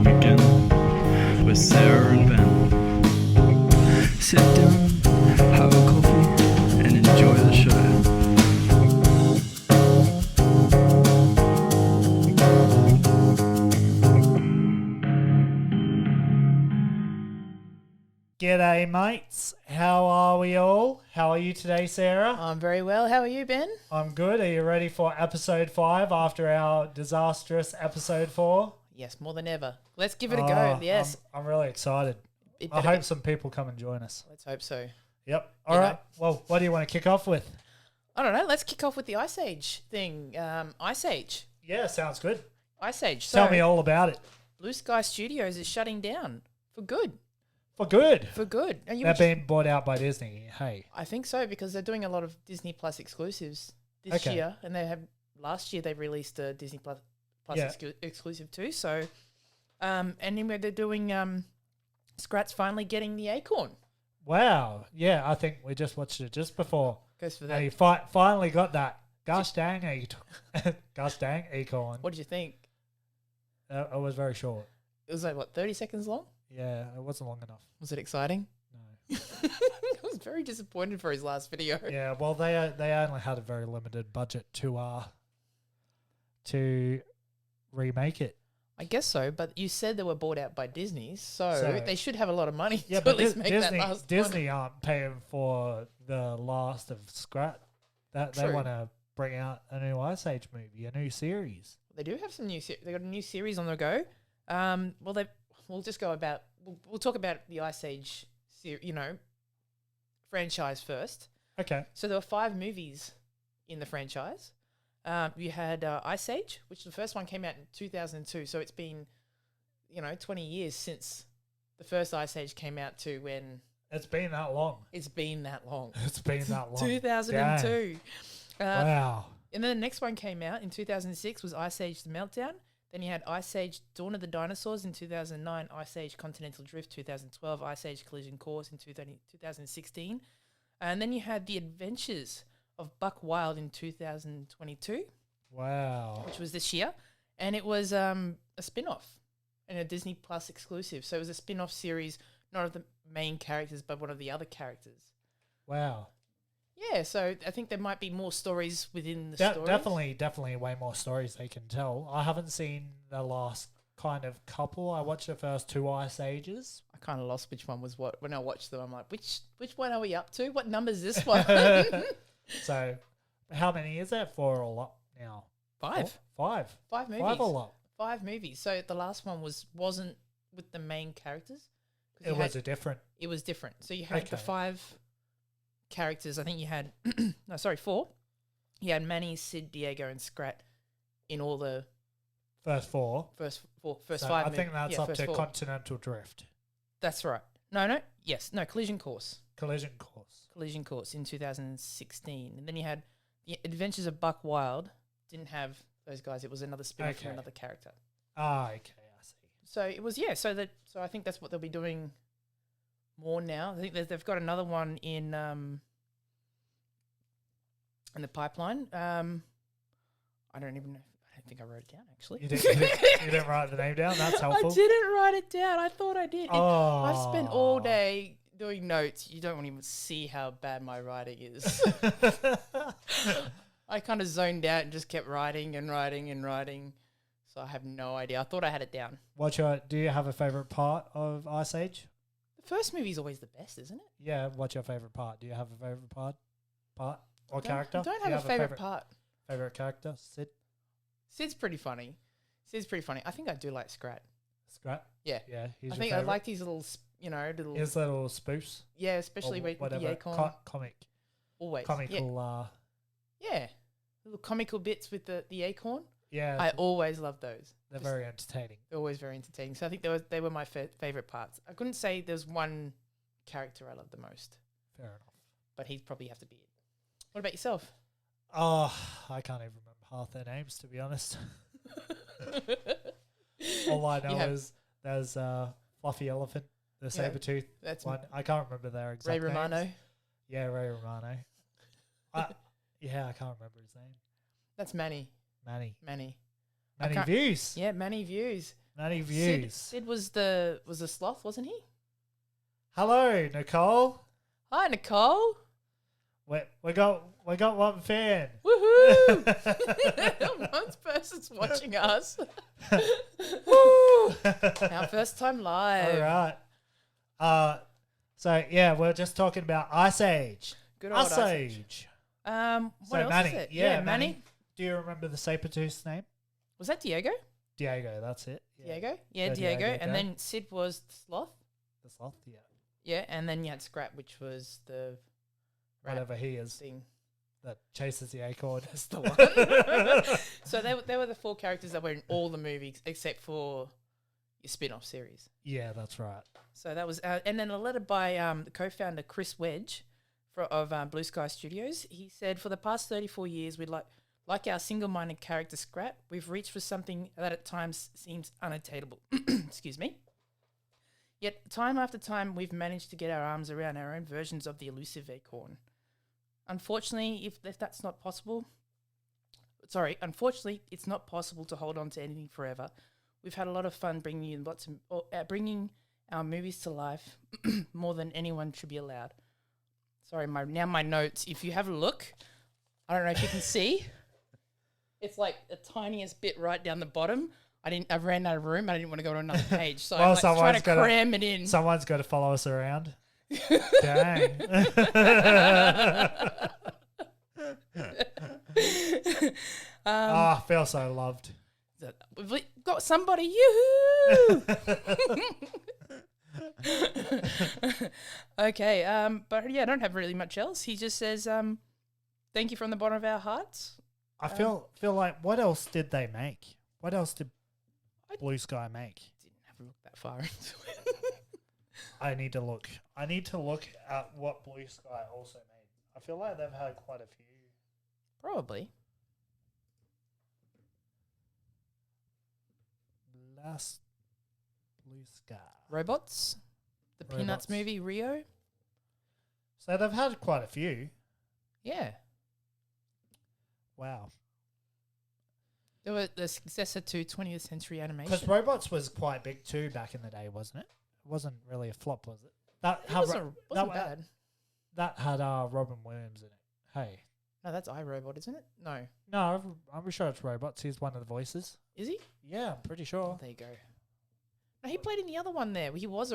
begin with Sarah and Ben. Sit down, have a coffee, and enjoy the show. G'day, mates. How are we all? How are you today, Sarah? I'm very well. How are you, Ben? I'm good. Are you ready for episode 5 after our disastrous episode 4? Yes, more than ever. Let's give it a go. Yes. I'm really excited. I hope some people come and join us. Let's hope so. Yep. All right. Well, what do you want to kick off with? I don't know. Let's kick off with the Ice Age thing. Ice Age. Yeah, sounds good. Ice Age. Tell me all about it. Blue Sky Studios is shutting down for good. For good. For good. They're being bought out by Disney. Hey. I think so because they're doing a lot of Disney Plus exclusives this year, and last year they released a Disney Plus exclusive too. So, and anyway, they're doing Scrat's finally getting the Acorn. Wow. Yeah, I think we just watched it just before. Goes for that. And he finally got that. Gosh dang Acorn. What did you think? It was very short. It was like, what, 30 seconds long? Yeah, it wasn't long enough. Was it exciting? No. I was very disappointed for his last video. Yeah, well, they only had a very limited budget to remake it. I guess so, but you said they were bought out by Disney, so they should have a lot of money to at least make Disney, that last Disney aren't paying for the last of Scrat. They want to bring out a new Ice Age movie, a new series. They do have some new they got a new series on the go. We'll just go about we'll talk about the Ice Age franchise first. Okay. So there were 5 movies in the franchise. You had Ice Age, which the first one came out in 2002. So it's been, 20 years since the first Ice Age came out to when... It's been that long. It's been that long. It's been that long. 2002. Wow. And then the next one came out in 2006 was Ice Age The Meltdown. Then you had Ice Age Dawn of the Dinosaurs in 2009, Ice Age Continental Drift 2012, Ice Age Collision Course in 2016. And then you had The Adventures of Buck Wild in 2022. Wow. Which was this year. And it was a spin-off and a Disney Plus exclusive. So it was a spin-off series, not of the main characters, but one of the other characters. Wow. Yeah, so I think there might be more stories within the stories. Definitely way more stories they can tell. I haven't seen the last kind of couple. I watched the first 2 Ice Ages. I kind of lost which one was what. When I watched them, I'm like, which one are we up to? What number is this one? So, how many is that for a lot now? 5. 5. 5 movies. 5 a lot. 5 movies. So the last one wasn't with the main characters. It was different. It was different. So you had the 5 characters. I think you had 4. You had Manny, Sid, Diego, and Scrat in all the first 4. First 5. I think that's up to 4. Continental Drift. That's right. Collision Course. Collision Course In 2016, and then you had the Adventures of Buck Wild. Didn't have those guys. It was another spin-off from another character. Ah, okay, I see. So it was So I think that's what they'll be doing more now. I think they've got another one in the pipeline. I don't even know. I don't think I wrote it down actually. You didn't write the name down. That's helpful. I didn't write it down. I thought I did. Oh. I've spent all day doing notes. You don't even see how bad my writing is. I kind of zoned out and just kept writing and writing and writing. So I have no idea. I thought I had it down. Do you have a favourite part of Ice Age? The first movie is always the best, isn't it? Yeah. What's your favourite part? Do you have a favourite part or character? I don't have a favourite part. Favourite character? Sid? Sid's pretty funny. I think I do like Scrat. Scrat? Yeah. Yeah. I think I liked his little, his little spoofs. Yeah, especially with the Acorn. Comic. Always. Comical. Yeah. Little comical bits with the Acorn. Yeah. I always love those. They're very entertaining. They're always very entertaining. So I think they were my favourite parts. I couldn't say there's one character I love the most. Fair enough. But he'd probably have to be it. What about yourself? Oh, I can't even remember half their names, to be honest. All I know is there's Fluffy Elephant, the Sabertooth one. I can't remember their exact Ray Romano. names. Yeah, Ray Romano. I can't remember his name. That's Manny. Manny Manny Views. Yeah, Manny Views. Many views. Sid was the sloth, wasn't he? Hello, Nicole. Hi, Nicole. We got one fan. Woohoo! One person's watching us. Woo! Our first time live. All right. So yeah, we're just talking about Ice Age. Good old Ice Age. What So else Manny, is it? yeah, Manny. Do you remember the saber-tooth's name? Was that Diego? Diego, that's it. Yeah. Diego? Yeah, So Diego. Diego, And go. then Sid was the sloth. The sloth, yeah. Yeah, and then you had Scrap, which was the rat Whatever he is thing. that chases the acorn. That's the one. So they were the 4 characters that were in all the movies except for your spin-off series. Yeah, that's right. So that was, and then a letter by the co-founder Chris Wedge of Blue Sky Studios. He said, "For the past 34 years, we'd like our single-minded character Scrap, we've reached for something that at times seems unattainable." Excuse me. Yet time after time, we've managed to get our arms around our own versions of the elusive acorn. Unfortunately, if that's not possible, unfortunately, it's not possible to hold on to anything forever. We've had a lot of fun bringing our movies to life more than anyone should be allowed. Sorry, my notes. If you have a look, I don't know if you can see. It's like the tiniest bit right down the bottom. I ran out of room. I didn't want to go to another page, so Well, I'm trying to someone's cram it in. Someone's got to follow us around. Dang. I feel so loved. We've got somebody. Yoo-hoo! Okay, but yeah, I don't have really much else. He just says, "Thank you from the bottom of our hearts." I feel like, what else did they make? What else did Blue Sky make? Didn't have a look that far into it. I need to look at what Blue Sky also made. I feel like they've had quite a few. Probably. Last Blue Sky. Robots. The Peanuts Robots. movie Rio. So they've had quite a few. Yeah. Wow. They were the successor to 20th Century Animation. Because Robots was quite big too back in the day, wasn't it? It wasn't really a flop, was it? That It wasn't bad. That had Robin Williams in it. Hey. No, that's iRobot, isn't it? No, I'm sure it's Robots. He's one of the voices. Is he? Yeah, I'm pretty sure. There you go. No, he played in the other one there. He was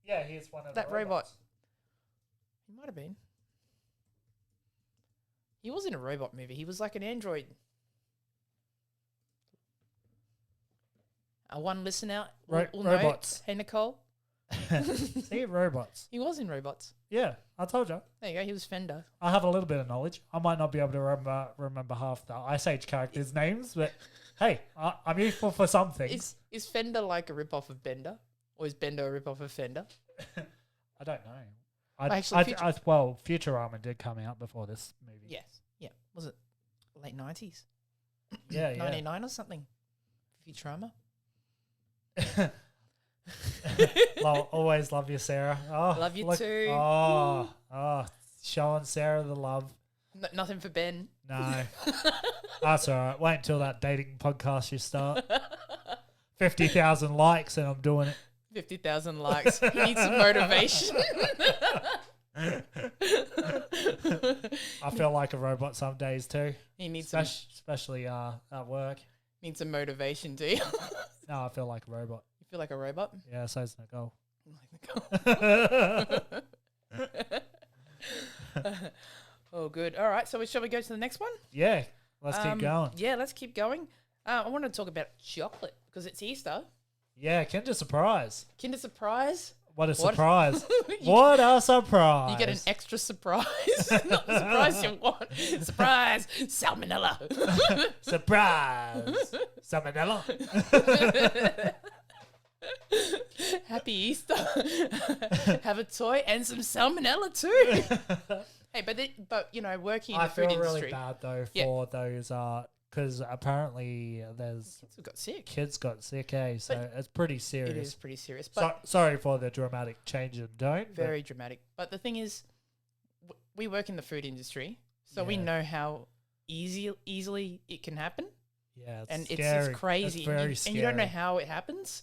Yeah, he's one of that the robot. robots. He might have been. He was in a robot movie. He was like an android. One listener will know. Robots. Hey, Nicole. See, Robots. He was in Robots. Yeah, I told you. There you go. He was Fender. I have a little bit of knowledge. I might not be able to remember half the Ice Age characters' names, but hey, I'm useful for some things. Is Fender like a rip-off of Bender? Or is Bender a rip-off of Fender? I don't know. Actually, Futurama did come out before this movie. Yes. Yeah. Was it late 90s? Yeah, 99 or something? Futurama? Well, always love you, Sarah. Oh, Love you too. Oh, showing Sarah the love. Nothing for Ben. No, that's all right. Wait until that dating podcast you start. 50,000 likes and I'm doing it. 50,000 likes. He needs some motivation. I feel like a robot some days too. He needs especially at work. Needs some motivation, do you? No, I feel like a robot. You feel like a robot? Yeah, so's Nicole. Oh, good. All right. So shall we go to the next one? Yeah, let's keep going. Yeah, let's keep going. I want to talk about chocolate because it's Easter. Yeah, Kinder Surprise. Kinder Surprise. What a surprise. What a surprise. You get an extra surprise. Not the surprise you want. Surprise. Salmonella. Surprise. Salmonella. Happy Easter. Have a toy and some salmonella too. Hey, but you know, working in the food industry. I feel really bad though for those because apparently there's kids got sick, so it's pretty serious. It is pretty serious. But sorry for the dramatic change of tone. Very dramatic. But the thing is, we work in the food industry, so we know how easily it can happen. Yeah, and scary. it's crazy. It's very and scary. you don't know how it happens,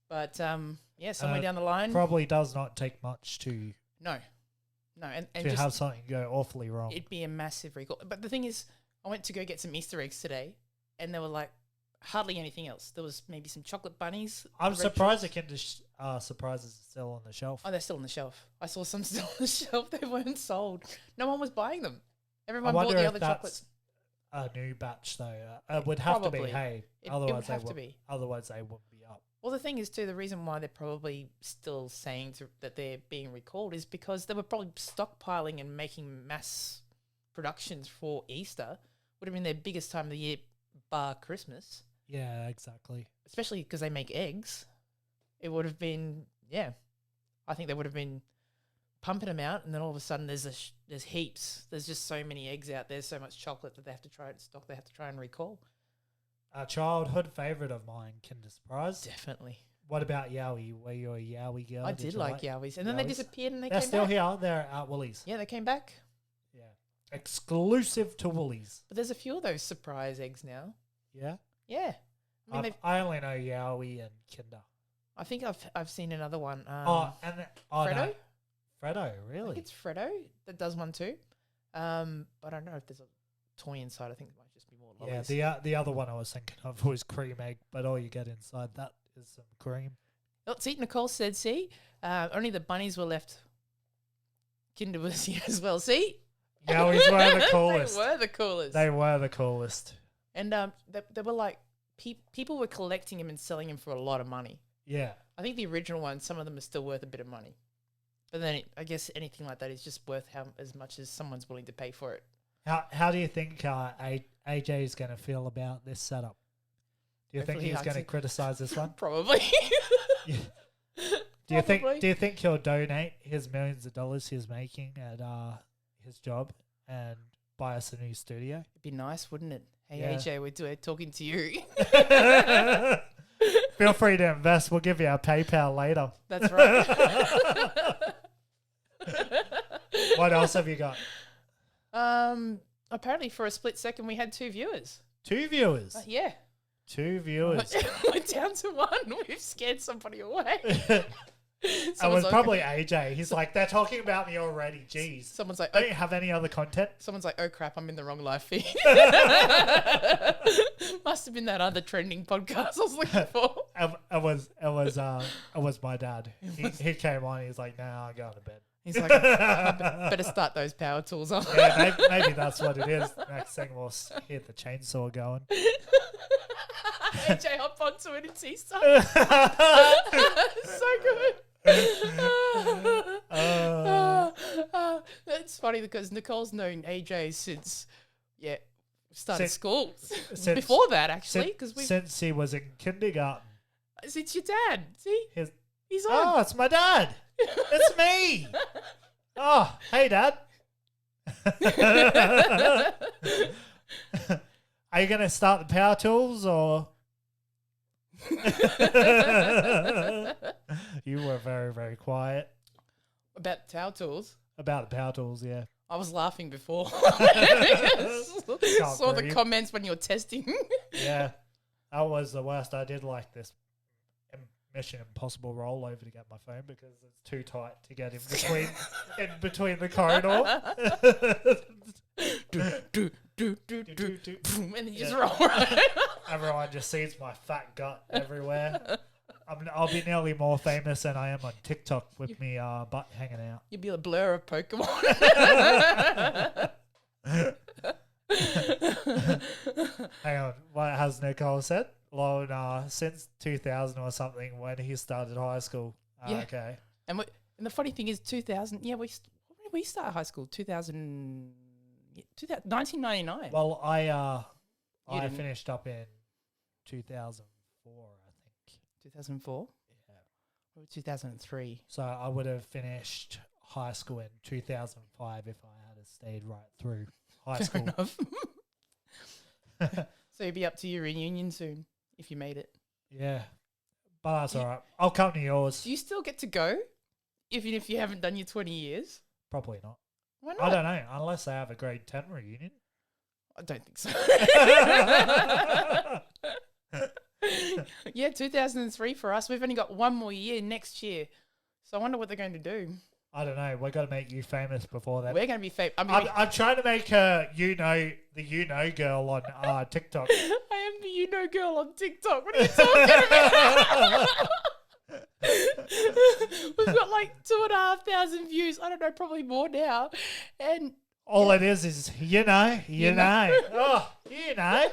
but somewhere down the line, Probably does not take much to no, and to just have something go awfully wrong. it'd be a massive recall. But the thing is, I went to go get some Easter eggs today, and there were like hardly anything else. There was maybe some chocolate bunnies. I'm red surprised the chocolates. Kinder Surprises are still on the shelf. Oh, they're still on the shelf. I saw some still on the shelf. They weren't sold. No one was buying them. I Everyone bought wonder the if other that's chocolates. a new batch though. It would have to be. Probably. Hey, It would otherwise have to be. Otherwise they wouldn't be up. Well, the thing is, too, the reason why they're probably still saying that they're being recalled is because they were probably stockpiling and making mass productions for Easter. Would have been their biggest time of the year, bar Christmas. Yeah, exactly. Especially because they make eggs. It would have been, I think they would have been pumping them out, and then all of a sudden there's heaps. There's just so many eggs out there, so much chocolate that they have to try and stock. They have to try and recall. A childhood favorite of mine, Kinder Surprise. Definitely. What about Yowie? Were you a Yowie girl? I did like Yowies. And then they Yowies? disappeared and they They're came still back. here. They're at Woolies. Yeah, they came back. Yeah. Exclusive to Woolies. But there's a few of those surprise eggs now. Yeah. Yeah. I mean, I only know Yowie and Kinder. I think I've seen another one. Fredo? Fredo? Fredo, I really? think it's Fredo that does one too. But I don't know if there's a toy inside. I think it might just be more lollies. Yeah, the other one I was thinking of was cream egg, but all you get inside that is some cream. Oh, see, Nicole said, see, only the bunnies were left. Kinder was here as well. See? Yowies were the coolest. They were the coolest. They were the coolest. And they were like, people were collecting them and selling them for a lot of money. Yeah. I think the original ones, some of them are still worth a bit of money. But then I guess anything like that is just worth as much as someone's willing to pay for it. How do you think AJ is going to feel about this setup? Do you think Hopefully he's he going to likes it. criticize this one? Probably. Yeah. Probably. Do you think he'll donate his millions of dollars he's making at his job and buy us a new studio? It'd be nice, wouldn't it? Hey, Yeah. AJ, we're talking to you. Feel free to invest. We'll give you our PayPal later. That's right. What else have you got? Apparently, for a split second, we had 2 viewers. 2 viewers. Yeah. 2 viewers. We're down to 1. We've scared somebody away. It Someone's was like- probably AJ. He's like, they're talking about me already. Jeez. Someone's like, Don't you have any other content? oh crap, I'm in the wrong live feed. Must have been that other trending podcast I was looking for. It was my dad. He came on. He's like, "Nah, I'm going to bed." He's like, better start those power tools on. Yeah, maybe that's what it is. Next thing we'll hear the chainsaw going. AJ hop onto it and see something. So good. It's funny because Nicole's known AJ since started Since- school. since- Before that, actually, because we Since he was in kindergarten. since your dad. See, His, he's on. oh, it's my dad. It's me. Oh, hey, Dad. Are you going to start the power tools or? You were very, very quiet About tower tools. about the power tools, yeah. I was laughing before. Saw the breathe. comments when you were testing. Yeah, that was the worst. I did like this Mission Impossible rollover to get my phone because it's too tight to get in between the corridor. And then you just Yeah. roll right. Everyone just sees my fat gut everywhere. I'll be nearly more famous than I am on TikTok with me butt hanging out. You'd be a blur of Pokemon. Hang on, what has Nicole said? Lone, since 2000 or something when he started high school. Yeah. Okay. And the funny thing is, 2000. Yeah, when did we start high school? 1999. Well, I You didn't. finished up in 2004, I think. 2004 Yeah. or 2003. So I would have finished high school in 2005 if I had stayed right through high Fair school. enough. So you'll be up to your reunion soon if you made it. Yeah. But that's all right. I'll come to yours. Do you still get to go, even if you haven't done your 20 years? Probably not. Why not? I don't know. Unless they have a grade 10 reunion. I don't think so. Yeah, 2003 for us. We've only got one more year next year. So I wonder what they're going to do. I don't know. We're going to make you famous before that. We're going to be famous. I'm trying to make her, the girl on TikTok. I am the girl on TikTok. What are you talking about? We've got like 2,500 views. I don't know, probably more now. And all it is you know. Oh, you know.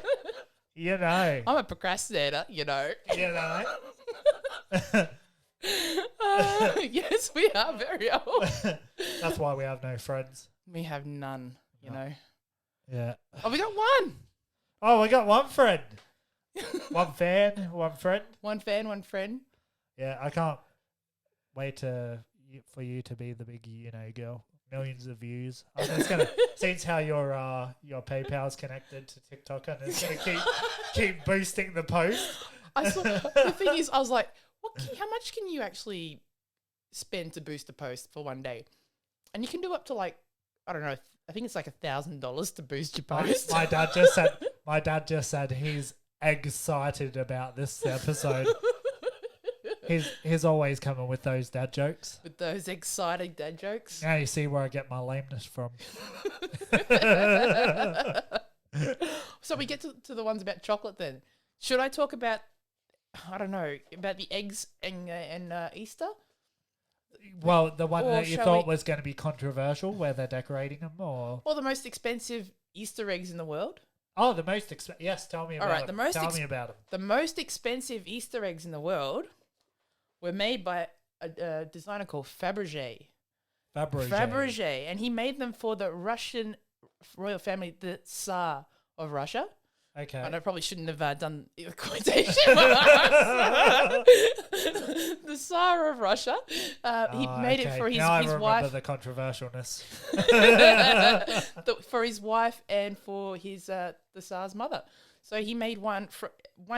You know. I'm a procrastinator, you know. You know. Yes, we are very old. That's why we have no friends. We have none, you know. Yeah. Oh, we got one. Oh, we got one friend. One fan, one friend. One fan, one friend. Yeah, I can't wait for you to be the big, girl. Millions of views. It's gonna since how your PayPal's connected to TikTok, and it's gonna keep boosting the post. The thing is, I was like, how much can you actually spend to boost a post for one day? And you can do up to like, I don't know, I think it's like $1,000 to boost your post. My dad just said he's excited about this episode. He's always coming with those dad jokes. With those exciting dad jokes. Now you see where I get my lameness from. So we get to the ones about chocolate then. Should I talk about, I don't know, about the eggs and Easter? Well, the one Or that you shall thought we- was going to be controversial, where they're decorating them, or... Or the most expensive Easter eggs in the world? Oh, the most expensive... Yes, tell me about All right, them. Tell me about them. The most expensive Easter eggs in the world were made by a designer called Fabergé. Fabergé. And he made them for the Russian royal family, the Tsar of Russia. Okay. And I probably shouldn't have done the quotation marks. The Tsar of Russia. He made it for his now I remember wife. the controversialness. For his wife and for his the Tsar's mother. So he made one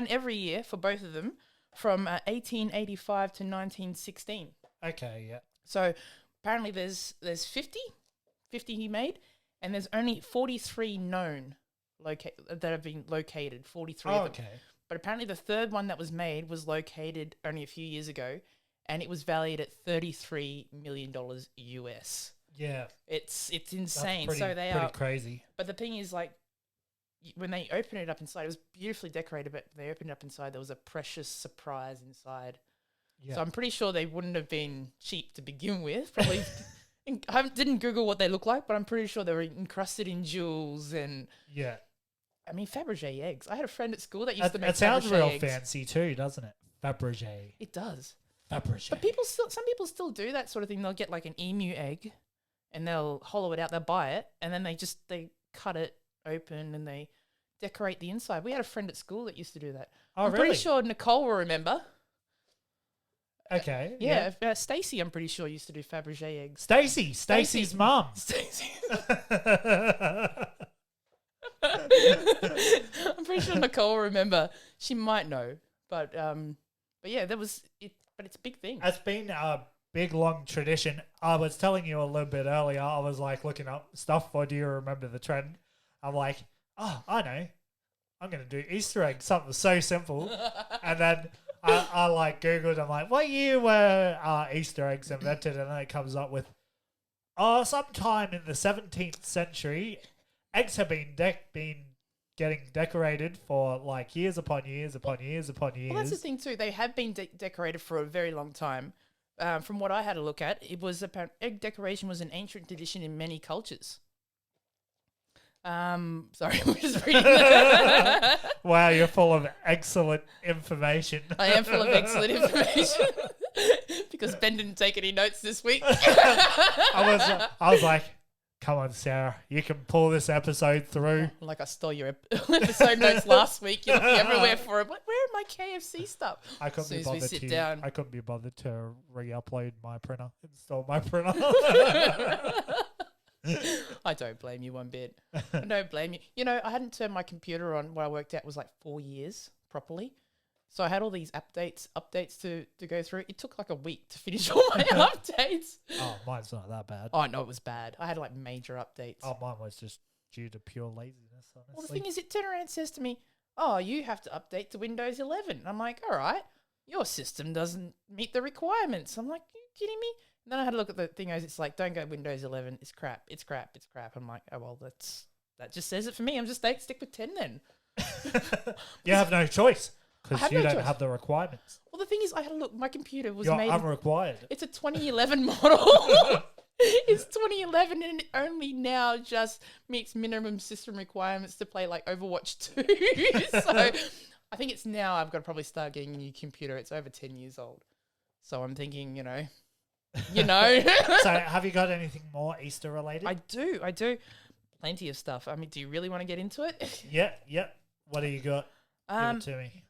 every year for both of them from 1885 to 1916. Okay, yeah. So apparently there's 50 he made, and there's only 43 known that have been located, 43 of them. Okay. But apparently the third one that was made was located only a few years ago, and it was valued at $33 million US. Yeah. It's insane. That's So they pretty are crazy. But the thing is, like, when they open it up inside, it was beautifully decorated, but they opened it up inside, there was a precious surprise inside. Yeah. So I'm pretty sure they wouldn't have been cheap to begin with. Probably, didn't Google what they look like, but I'm pretty sure they were encrusted in jewels and... Yeah. I mean, Fabergé eggs. I had a friend at school that used to make It sounds Fabergé real eggs. fancy too, doesn't it? Fabergé. It does. Fabergé. But some people still do that sort of thing. They'll get like an emu egg and they'll hollow it out, they'll buy it, and then they cut it open and they decorate the inside. We had a friend at school that used to do that. Oh, I'm really? pretty sure Nicole will remember. Okay. Yeah, Stacey, I'm pretty sure, used to do Fabergé eggs. Stacey's mum. Stacey. I'm pretty sure Nicole will remember. She might know, but yeah, that was it. But it's a big thing. It's been a big, long tradition. I was telling you a little bit earlier, I was like looking up stuff for, do you remember the trend? I'm like, oh, I know. I'm going to do Easter eggs, something so simple. And then I like Googled, I'm like, what year were Easter eggs invented? And then it comes up with, sometime in the 17th century, eggs have been getting decorated for like years upon years upon years upon years. Well, that's the thing too. They have been decorated for a very long time. From what I had to look at, it was apparent egg decoration was an ancient tradition in many cultures. Sorry, I'm just reading that. Wow, you're full of excellent information. I am full of excellent information because Ben didn't take any notes this week. I was like, come on, Sarah, you can pull this episode through. Like I stole your episode notes last week. You're looking everywhere for it. Like, where are my KFC stuff? I couldn't be As soon as we bothered sit to. down. I couldn't be bothered to re-upload my printer, install my printer. I don't blame you one bit. I don't blame you. You know, I hadn't turned my computer on where I worked at was like 4 years properly. So I had all these updates to go through. It took like a week to finish all my updates. Oh, mine's not that bad. Oh, no, it was bad. I had like major updates. Oh, mine was just due to pure laziness, honestly. Well, the thing is, it turns around and says to me, "Oh, you have to update to Windows 11." And I'm like, "All right, your system doesn't meet the requirements." I'm like, "Are you kidding me?" And then I had a look at the thing. It's like, "Don't go Windows 11. It's crap. It's crap. It's crap." I'm like, "Oh well, that just says it for me. I'm just stick with 10 then." You have no choice I because have you no don't choice. have the requirements. Well, the thing is, I had a look. My computer was You're made. unrequired. It's a 2011 model. It's 2011 and it only now just meets minimum system requirements to play like Overwatch 2. So I think it's now I've got to probably start getting a new computer. It's over 10 years old. So I'm thinking, you know. So have you got anything more Easter related? I do. Plenty of stuff. I mean, do you really want to get into it? Yeah. What do you got? Give it to me.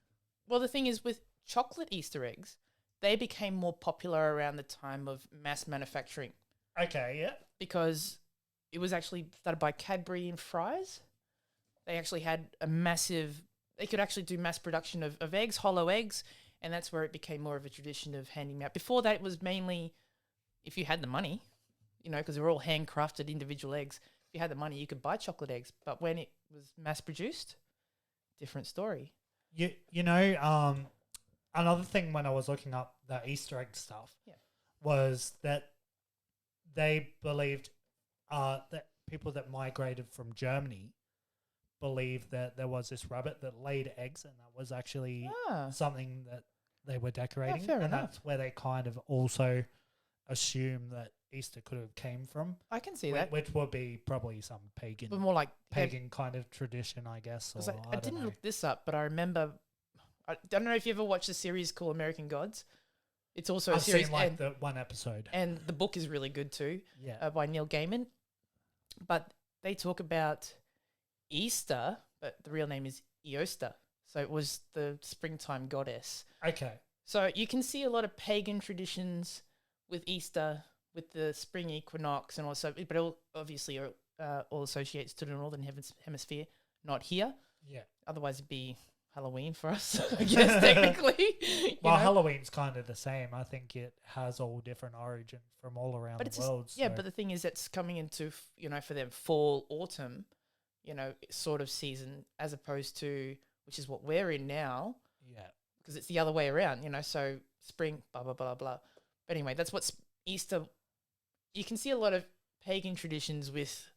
Well, the thing is with chocolate Easter eggs, they became more popular around the time of mass manufacturing. Okay, yeah. Because it was actually started by Cadbury and Fries. They actually had they could actually do mass production of eggs, hollow eggs, and that's where it became more of a tradition of handing them out. Before that, it was mainly if you had the money, because they're all handcrafted individual eggs. If you had the money, you could buy chocolate eggs. But when it was mass produced, different story. Another thing when I was looking up the Easter egg stuff was that they believed that people that migrated from Germany believed that there was this rabbit that laid eggs, and that was actually something that they were decorating. fair and enough. that's where they kind of also assume that Easter could have came from. I can see that. Which would be probably some pagan But more like kind of tradition, I guess. Or, I don't didn't know. look this up, but I remember. I don't know if you ever watched a series called American Gods. It's also I've a series, seen the one episode. and the book is really good too. Yeah. By Neil Gaiman. But they talk about Easter, but the real name is Eosta. So it was the springtime goddess. Okay. So you can see a lot of pagan traditions with Easter, with the spring equinox, and also, but it obviously all associates to the northern hemisphere, not here. Yeah. Otherwise, it'd be Halloween for us, I guess, technically. Well, Halloween's kind of the same. I think it has all different origins from all around But the it's world. yeah, but the thing is, it's coming into for them fall, autumn, sort of season, as opposed to which is what we're in now. Yeah. Because it's the other way around, so spring, blah blah blah blah. But anyway, that's what's Easter. You can see a lot of pagan traditions with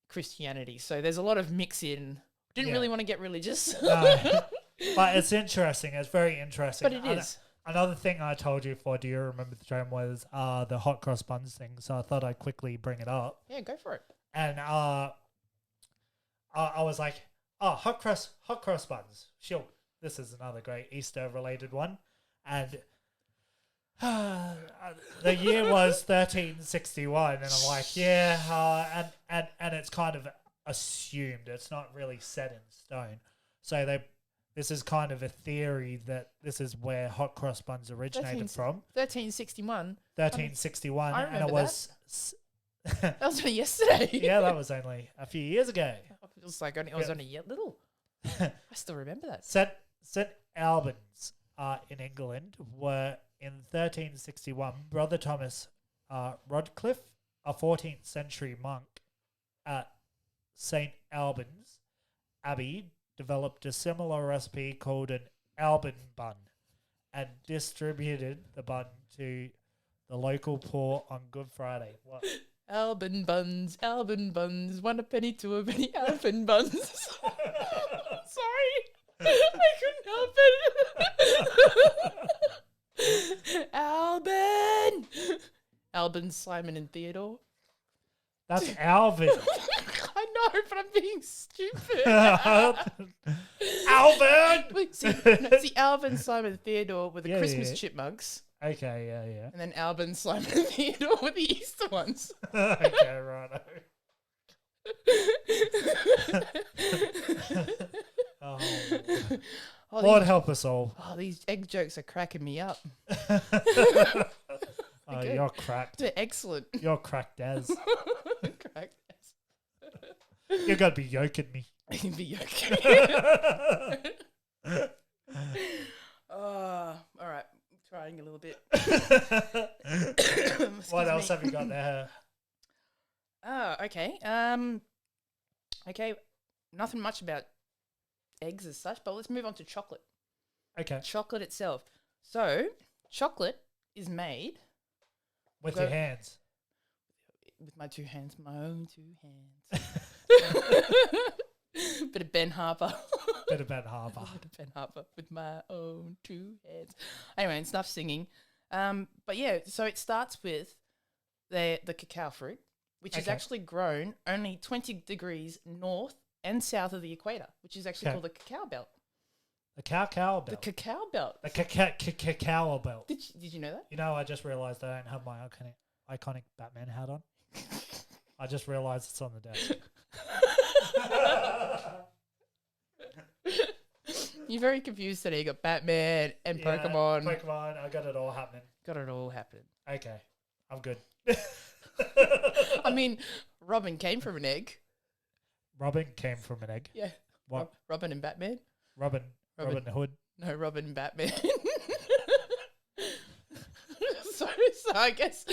Christianity, so there's a lot of mix in. Didn't really want to get religious. No, but it's interesting. It's very interesting. But it is. Another thing I told you before, do you remember the term, was the hot cross buns thing. So I thought I'd quickly bring it up. Yeah, go for it. And I was like, oh, hot cross buns. Sure. This is another great Easter related one. And the year was 1361. And I'm like, yeah. And it's kind of assumed. It's not really set in stone. So this is kind of a theory that this is where hot cross buns originated from. 1361. 1361. I and it remember was... That was only yesterday. Yeah, that was only a few years ago. It was like I was only yet little. I still remember that. St. Albans in England were in 1361. Brother Thomas Rodcliffe, a 14th century monk at St. Albans Abbey, developed a similar recipe called an Alban bun and distributed the bun to the local poor on Good Friday. What? Alban buns, 1 a penny, 2 a penny, Alban buns. Sorry, I couldn't help it. Alban, Alban, Simon, and Theodore. That's Alvin. I know, but I'm being stupid. Alvin! Wait, see, Alvin, Simon, Theodore were the Christmas chipmunks. Okay, yeah. And then Alban, Simon, and Theodore were the Easter ones. Okay, righto. Lord help us all. Oh, these egg jokes are cracking me up. Oh, you're cracked. They're excellent. You're cracked as. Cracked. You're going to be yoking me. Be okay. All right. Trying a little bit. What else have you got there? Oh, okay. Okay, nothing much about eggs as such, but let's move on to chocolate. Okay. Chocolate itself. So, chocolate is made With Go- your hands. with my two hands, my own two hands. Bit of Ben Harper. Bit of Ben Harper. Bit of Ben Harper with my own two hands. Anyway, and enough singing. But yeah, so it starts with the cacao fruit, which is Okay. actually grown only 20 degrees north and south of the equator, which is actually Okay. called the cacao belt. The cacao The belt. cacao belt. The cacao belt. Did you know that? You know, I just realised I don't have my iconic Batman hat on. I just realised it's on the desk. You're very confused today. You got Batman and Pokemon. Pokemon, I got it all happening. Got it all happening. Okay, I'm good. I mean, Robin came from an egg. Robin came from an egg. Yeah. What? Robin and Batman? Robin Robin. Hood. No, Robin and Batman. so I guess,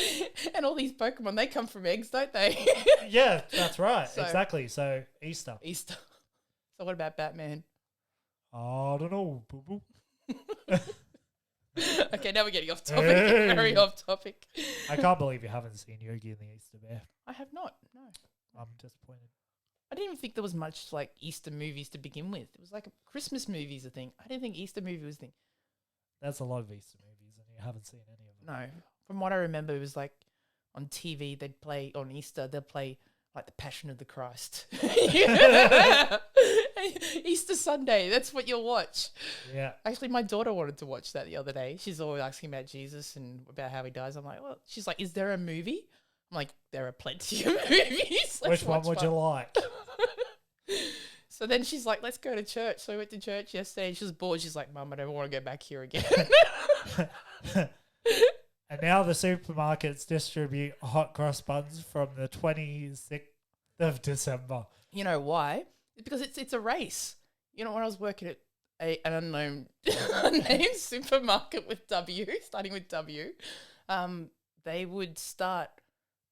and all these Pokemon, they come from eggs, don't they? Yeah, that's right. So- Exactly. So Easter. Easter. So what about Batman? I don't know. Boo boo. Okay, now we're getting off topic. Hey. Very off topic. I can't believe you haven't seen Yogi and the Easter Bear. I have not. No. I'm disappointed. I didn't even think there was much like Easter movies to begin with. It was like Christmas movies, a thing. I didn't think Easter movie was a thing. There's a lot of Easter movies, and you haven't seen any of them. No. From what I remember, it was like on TV, they'd play on Easter, they'd play like the Passion of the Christ. Easter Sunday, that's what you'll watch. Yeah. Actually, my daughter wanted to watch that the other day. She's always asking about Jesus and about how he dies. I'm like, well, she's like, is there a movie? I'm like, there are plenty of movies. Which one would you like? So then she's like, let's go to church. So we went to church yesterday and she was bored. She's like, Mum, I don't want to go back here again. And now the supermarkets distribute hot cross buns from the 26th of December. You know why? It's because it's a race. You know, when I was working at an unnamed supermarket with W, starting with W, they would start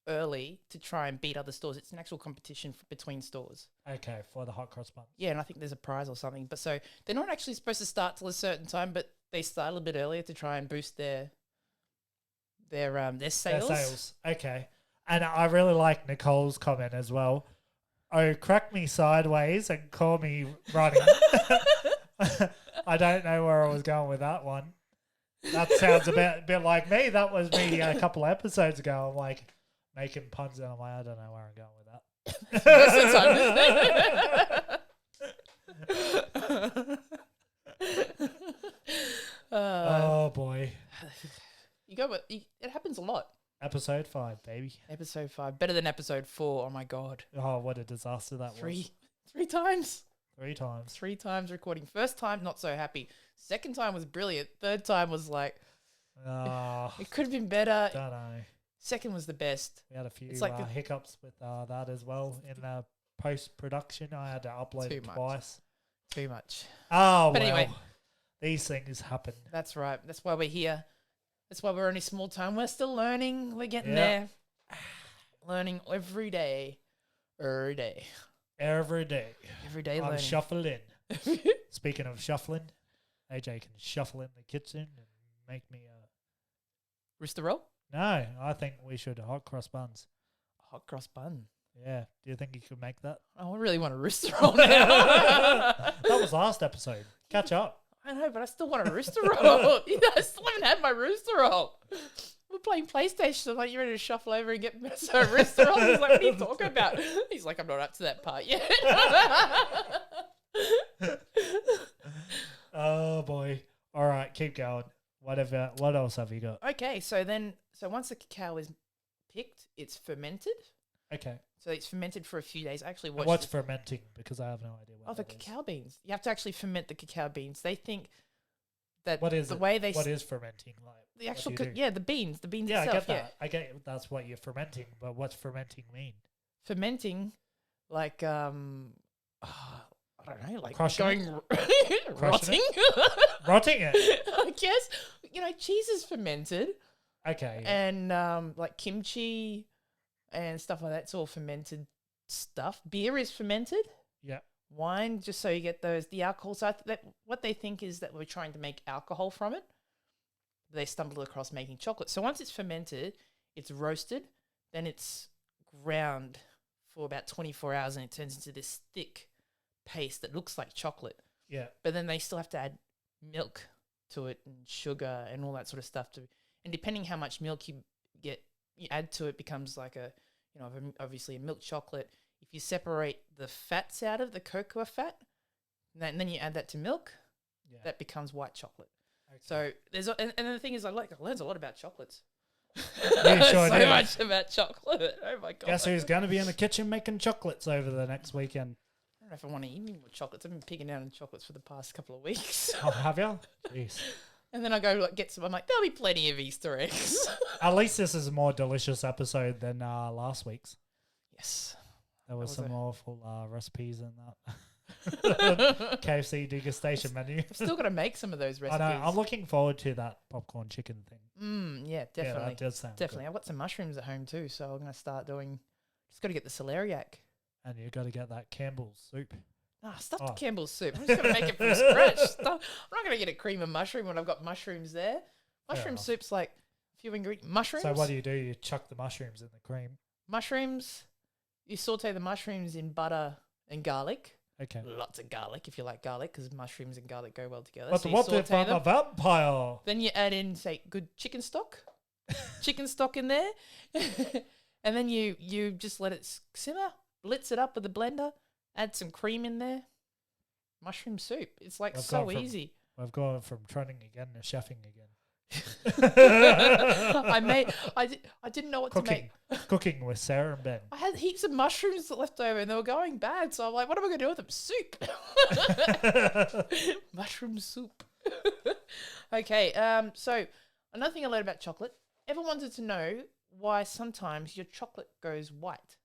early to try and beat other stores. It's an actual competition between stores. Okay, for the hot cross buns. Yeah, and I think there's a prize or something. But so they're not actually supposed to start till a certain time, but they start a little bit earlier to try and boost their sales. Their sales. Okay. And I really like Nicole's comment as well. Oh, crack me sideways and call me running. I don't know where I was going with that one. That sounds a bit like me. That was me a couple of episodes ago. I'm like making puns and I'm like, I don't know where I'm going with that. Most of the time, isn't it? Oh boy. It happens a lot. Episode 5, baby. Episode 5, better than episode 4. Oh my god, Oh, what a disaster that was. three times. 3 times. 3 times recording. First time, not so happy. Second time was brilliant. Third time was like, Oh, it could have been better. don't know. Second was the best. We had a few It's like the- hiccups with that as well in post-production. I had to upload Too it much. twice. Too much. Oh, But well. anyway. These things happen. That's right. That's why we're here. That's why we're only small time. We're still learning. We're getting Yeah. there. Learning every day. Every day. Every day. Every day I'm learning. shuffling. Speaking of shuffling, AJ can shuffle in the kitchen and make me a... Rooster roll? No, I think we should hot cross buns. Hot cross bun. Yeah. Do you think you could make that? Oh, I really want a rooster roll now. That was last episode. Catch up. I know, but I still want a rooster roll. I still haven't had my rooster roll. We're playing PlayStation. I'm like, you ready to shuffle over and get me a rooster roll? He's like, what are you talking about? He's like, I'm not up to that part yet. Oh, boy. All right, keep going. What else have you got? Okay, so once the cacao is picked, it's fermented. Okay. So it's fermented for a few days. I actually And watched what's fermenting? Because I have no idea what the that is. cacao beans. You have to actually ferment the cacao beans. They think that What is the it? way they What is fermenting? Like the what actual do you do? the beans Yeah, I itself. get that. I get that's what you're fermenting, but what's fermenting mean? Fermenting, like I don't know, like Crushing going Crushing rotting. Rotting it. I guess cheese is fermented, Okay. and like kimchi and stuff like that. It's all fermented stuff. Beer is fermented. Yeah. Wine, just so you get the alcohol. So what they think is that we're trying to make alcohol from it. They stumbled across making chocolate. So once it's fermented, it's roasted, then it's ground for about 24 hours and it turns into this thick paste that looks like chocolate. Yeah. But then they still have to add milk to it and sugar and all that sort of stuff and depending how much milk you add to it becomes like obviously a milk chocolate. If you separate the fats out of the cocoa fat and then you add that to milk, that becomes white chocolate. Okay. So there's and the thing is I learned a lot about chocolates. Yeah, sure so did. much about chocolate. Oh my god. Guess who's going to be in the kitchen making chocolates over the next weekend? I don't know if I want to eat any more chocolates. I've been pigging out on chocolates for the past couple of weeks. Oh, have you? Jeez. And then I go get some. I'm like, there'll be plenty of Easter eggs. At least this is a more delicious episode than last week's. Yes. There was some a- awful recipes in that KFC degustation menu. I've still got to make some of those I recipes. know. I'm looking forward to that popcorn chicken thing. Yeah, definitely. Yeah, that does sound Definitely. good. I've got some mushrooms at home too, so I'm going to start doing. Just got to get the celeriac. And you got to get that Campbell's soup. Stuff the Oh. Campbell's soup. I'm just going to make it from scratch. I'm not going to get a cream of mushroom when I've got mushrooms there. Mushroom enough. soup's like a few ingredients. Mushrooms. So what do? You chuck the mushrooms in the cream. Mushrooms. You saute the mushrooms in butter and garlic. Okay. Lots of garlic if you like garlic, because mushrooms and garlic go well together. But So what you if saute I'm them. a vampire? Then you add in, say, good chicken stock. Chicken stock in there. And then you just let it simmer, blitz it up with a blender, add some cream in there. Mushroom soup. It's like I've so gone from- easy. We've gone from trending again to chefing again. I didn't know what to make. Cooking with Sarah and Ben. I had heaps of mushrooms left over and they were going bad. So I'm like, what am I going to do with them? Soup. Mushroom soup. Okay. So another thing I learned about chocolate. Ever wanted to know why sometimes your chocolate goes white?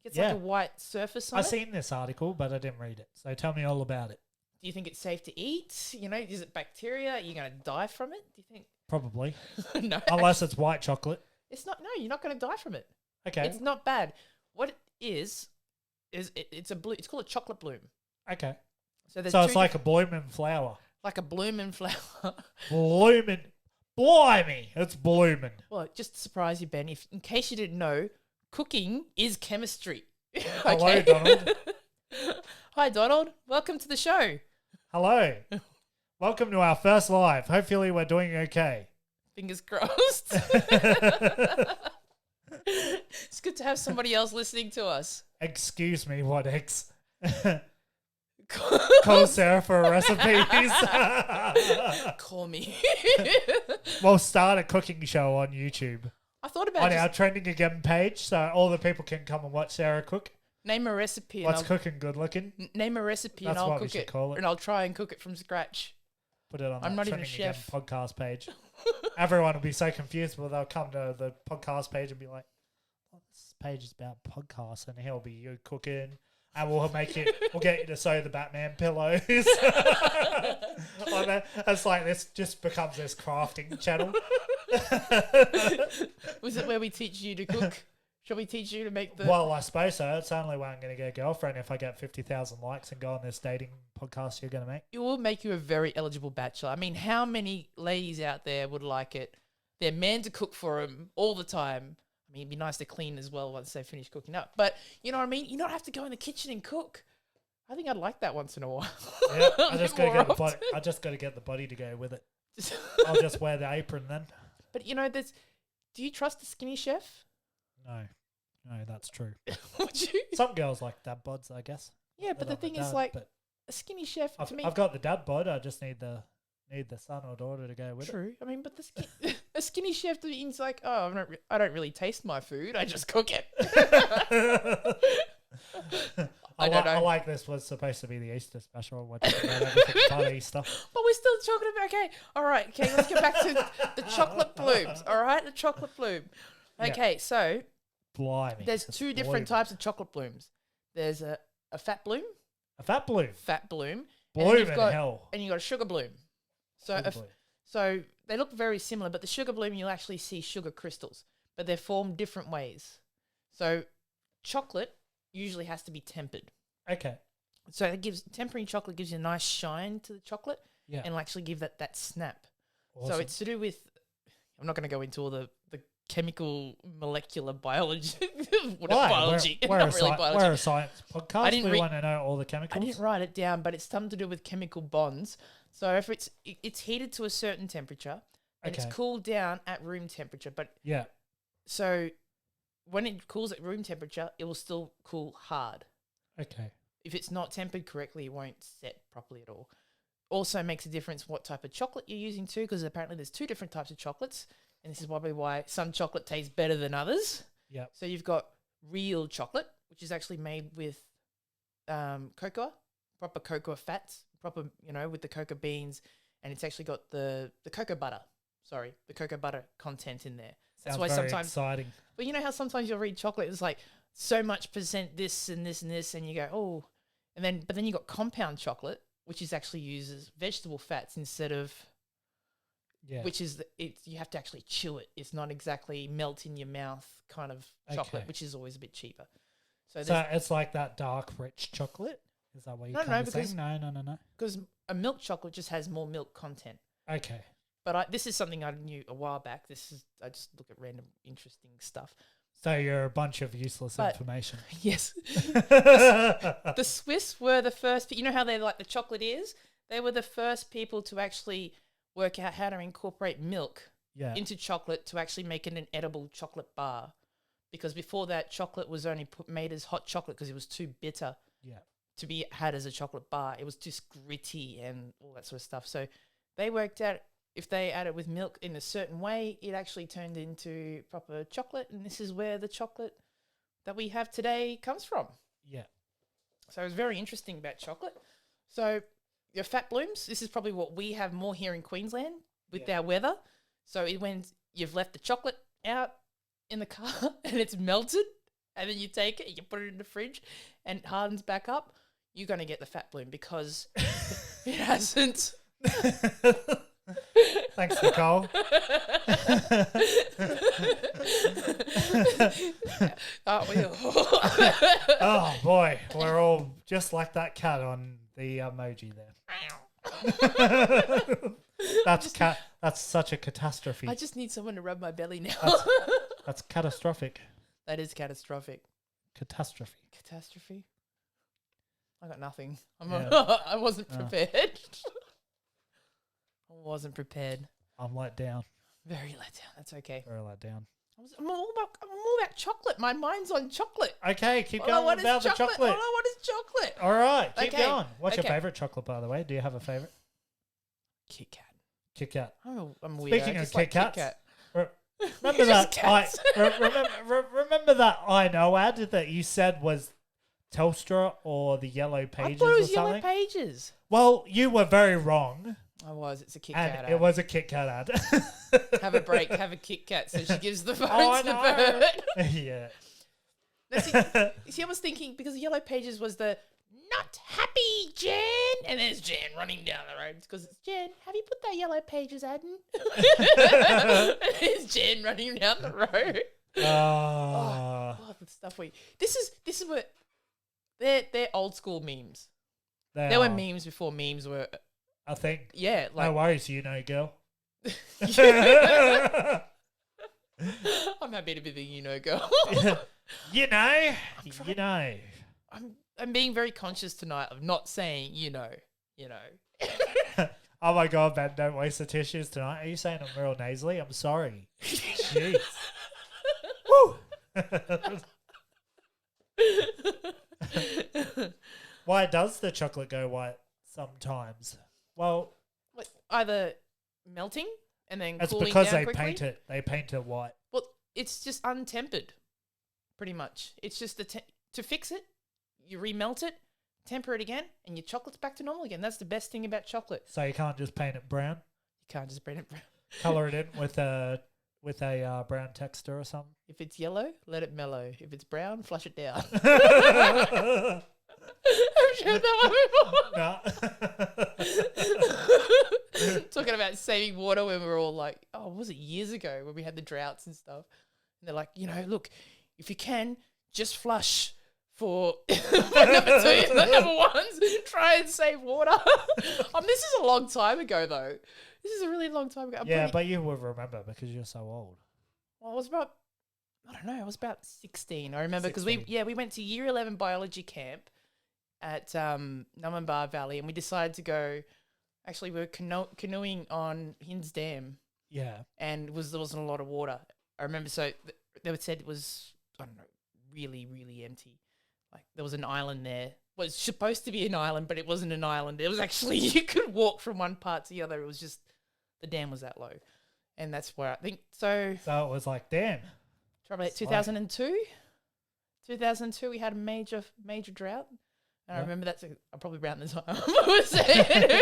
It's like Yeah. a white surface on I've it. seen this article, but I didn't read it. So tell me all about it. Do you think it's safe to eat? Is it bacteria? Are you going to die from it? Do you think? Probably. No. Unless it's white chocolate. It's not. No, you're not going to die from it. Okay. It's not bad. What it is it's a blue. It's called a chocolate bloom. Okay. So there's So two it's like a blooming flower. like a bloom and flower. Blooming. Blimey. It's blooming. Well, just to surprise you, Ben, in case you didn't know, cooking is chemistry. Hello, Donald. Hi, Donald. Welcome to the show. Hello. Welcome to our first live. Hopefully we're doing okay. Fingers crossed. It's good to have somebody else listening to us. Excuse me, what ex? Call Sarah for recipes. Call me. We'll start a cooking show on YouTube. I thought about On just our Trending Again page, so all the people can come and watch Sarah cook. name a recipe. What's and cooking good looking? Name a recipe and That's I'll what we cook should it. call it. And I'll try and cook it from scratch. Put it on I'm that not even a Trending Again chef. podcast page. Everyone will be so confused, but they'll come to the podcast page and be like, oh, this page is about podcasts, and here'll be you cooking. And we'll get you to sew the Batman pillows. It's like this just becomes this crafting channel. Was it where we teach you to cook? Shall we teach you to make the... Well, I suppose so. It's only way I'm going to get a girlfriend if I get 50,000 likes and go on this dating podcast you're going to make. It will make you a very eligible bachelor. I mean, how many ladies out there would like it? Their man to cook for them all the time. I mean, it'd be nice to clean as well once they finish cooking up. But you know what I mean? You don't have to go in the kitchen and cook. I think I'd like that once in a while. Yeah, A I just bit got to more get the body. often. I just got to get the body to go with it. I'll just wear the apron then. But do you trust a skinny chef? No, that's true. Would you? Some girls like dad bods, I guess. Yeah, but the They're not thing my is, dad, like, but a skinny chef I've, to me. I've got the dad bod. I just need the son or daughter to go with True. I mean, but a skinny chef means like, oh, I don't really taste my food. I just cook it. it. I don't know. I like this was supposed to be the Easter special. We're talking about everything but Easter. But we're still talking about, okay, all right, okay, let's get back to the chocolate blooms, all right, the chocolate bloom. Yeah. Okay, so Blimey. there's it's two different blooming. types of chocolate blooms. There's a fat bloom, A fat bloom. and Bloom then in you've got hell. and you got a sugar bloom. So Sugar bloom. so they look very similar, but the sugar bloom you'll actually see sugar crystals, but they're formed different ways. So chocolate usually has to be tempered. Okay. So tempering chocolate gives you a nice shine to the chocolate Yeah. and will actually give that snap. Awesome. So it's to do with, I'm not going to go into all the chemical molecular biology. Why? Biology. We're Not a really biology. we're a science podcast. didn't We read- want to know all the I chemicals. didn't write it down, but it's something to do with chemical bonds. So if it's heated to a certain temperature and Okay. it's cooled down at room temperature, but Yeah. so when it cools at room temperature, it will still cool hard. Okay. If it's not tempered correctly, it won't set properly at all. Also makes a difference what type of chocolate you're using too, because apparently there's 2 different types of chocolates, and this is probably why some chocolate tastes better than others. Yep. So you've got real chocolate, which is actually made with cocoa, proper cocoa fats, proper, with the cocoa beans, and it's actually got the cocoa butter. Sorry, the cocoa butter content in there. That's Sounds why very sometimes. exciting. But you know how sometimes you'll read chocolate, it's like so much percent this and this and this, and you go, oh, but then you got compound chocolate, which is actually uses vegetable fats instead of, Yeah. which is you have to actually chew it. It's not exactly melt in your mouth kind of chocolate, Okay. which is always a bit cheaper. So So it's like that dark, rich chocolate? Is that what you're No, kind of because- saying? No. because a milk chocolate just has more milk content. Okay. But this is something I knew a while back. I just look at random interesting stuff. So you're a bunch of useless But- information. Yes. The Swiss were the first. You know how they like the chocolate is? They were the first people to actually work out how to incorporate milk Yeah. into chocolate to actually make it an edible chocolate bar. Because before that, chocolate was only made as hot chocolate because it was too bitter Yeah. to be had as a chocolate bar. It was just gritty and all that sort of stuff. So they worked out if they add it with milk in a certain way, it actually turned into proper chocolate. And this is where the chocolate that we have today comes from. Yeah. So it was very interesting about chocolate. So your fat blooms, this is probably what we have more here in Queensland with our weather. So when you've left the chocolate out in the car and it's melted, and then you take it, you put it in the fridge and it hardens back up, you're going to get the fat bloom because it hasn't. Thanks, Nicole. Aren't we all? Oh, boy. We're all just like that cat on the emoji there. That's such a catastrophe. I just need someone to rub my belly now. That's catastrophic. That is catastrophic. Catastrophe. Catastrophe? I got nothing. Yeah. I wasn't prepared. I wasn't prepared. I'm let down. Very let down. That's okay. Very let down. I'm all about chocolate. My mind's on chocolate. Okay, keep All I going want about is the chocolate. chocolate. All I want is chocolate. All right, keep Okay, going. What's your okay. favourite chocolate, by the way? Do you have a favourite? Kit Kat. Kit Kat. I'm weird. Speaking I of just like Kit Kats, Kat. Remember Just that? cats. Remember that I know ad that you said was Telstra or the Yellow I Pages thought it or was Yellow something? Pages. Well, you were very wrong, I was. It's a Kit and Kat. it was a Kit Kat ad. Have a break. Have a Kit Kat. So she gives the phone Oh, to the I know. bird. Yeah. See, I was thinking because the Yellow Pages was the not happy Jen, and there's Jen running down the road because it's Jen. Have you put that Yellow Pages ad in? And there's Jen running down the road. Oh, the stuff This is what they're old school memes. There were memes before memes were. I think. Yeah, like No worries, you know, girl. I'm happy to be the girl. You know. I'm being very conscious tonight of not saying you know. Oh my god, Ben, don't waste the tissues tonight. Are you saying I'm real nasally? I'm sorry. Jeez. Woo! Why does the chocolate go white sometimes? Well, Like, either melting and then it's cooling because down they quickly. paint it. They paint it white. Well, it's just untempered, pretty much. It's just to fix it, you remelt it, temper it again, and your chocolate's back to normal again. That's the best thing about chocolate. So you can't just paint it brown. You can't just bring it brown. Color it in with a brown texture or something. If it's yellow, let it mellow. If it's brown, flush it down. I've shared that one before. Talking about saving water when we were all like, oh, was it years ago when we had the droughts and stuff? And they're like, look, if you can, just flush for number 2 and the number 1s. Try and save water. This is a long time ago, though. This is a really long time ago. But you will remember because you're so old. Well, I was about 16. I remember because we 16. went to year 11 biology camp at Numbamba Valley, and we decided to go. Actually, we were canoeing on Hinds Dam, Yeah. and there wasn't a lot of water. I remember. So they said it was, I don't know, really, really empty. Like there was an island there. Well, it's supposed to be an island, but it wasn't an island. It was actually you could walk from one part to the other. It was just the dam was that low, and that's where I think so. So it was like, damn. Probably 2002. 2002, we had a major drought. And I remember that's probably around the time I was saying.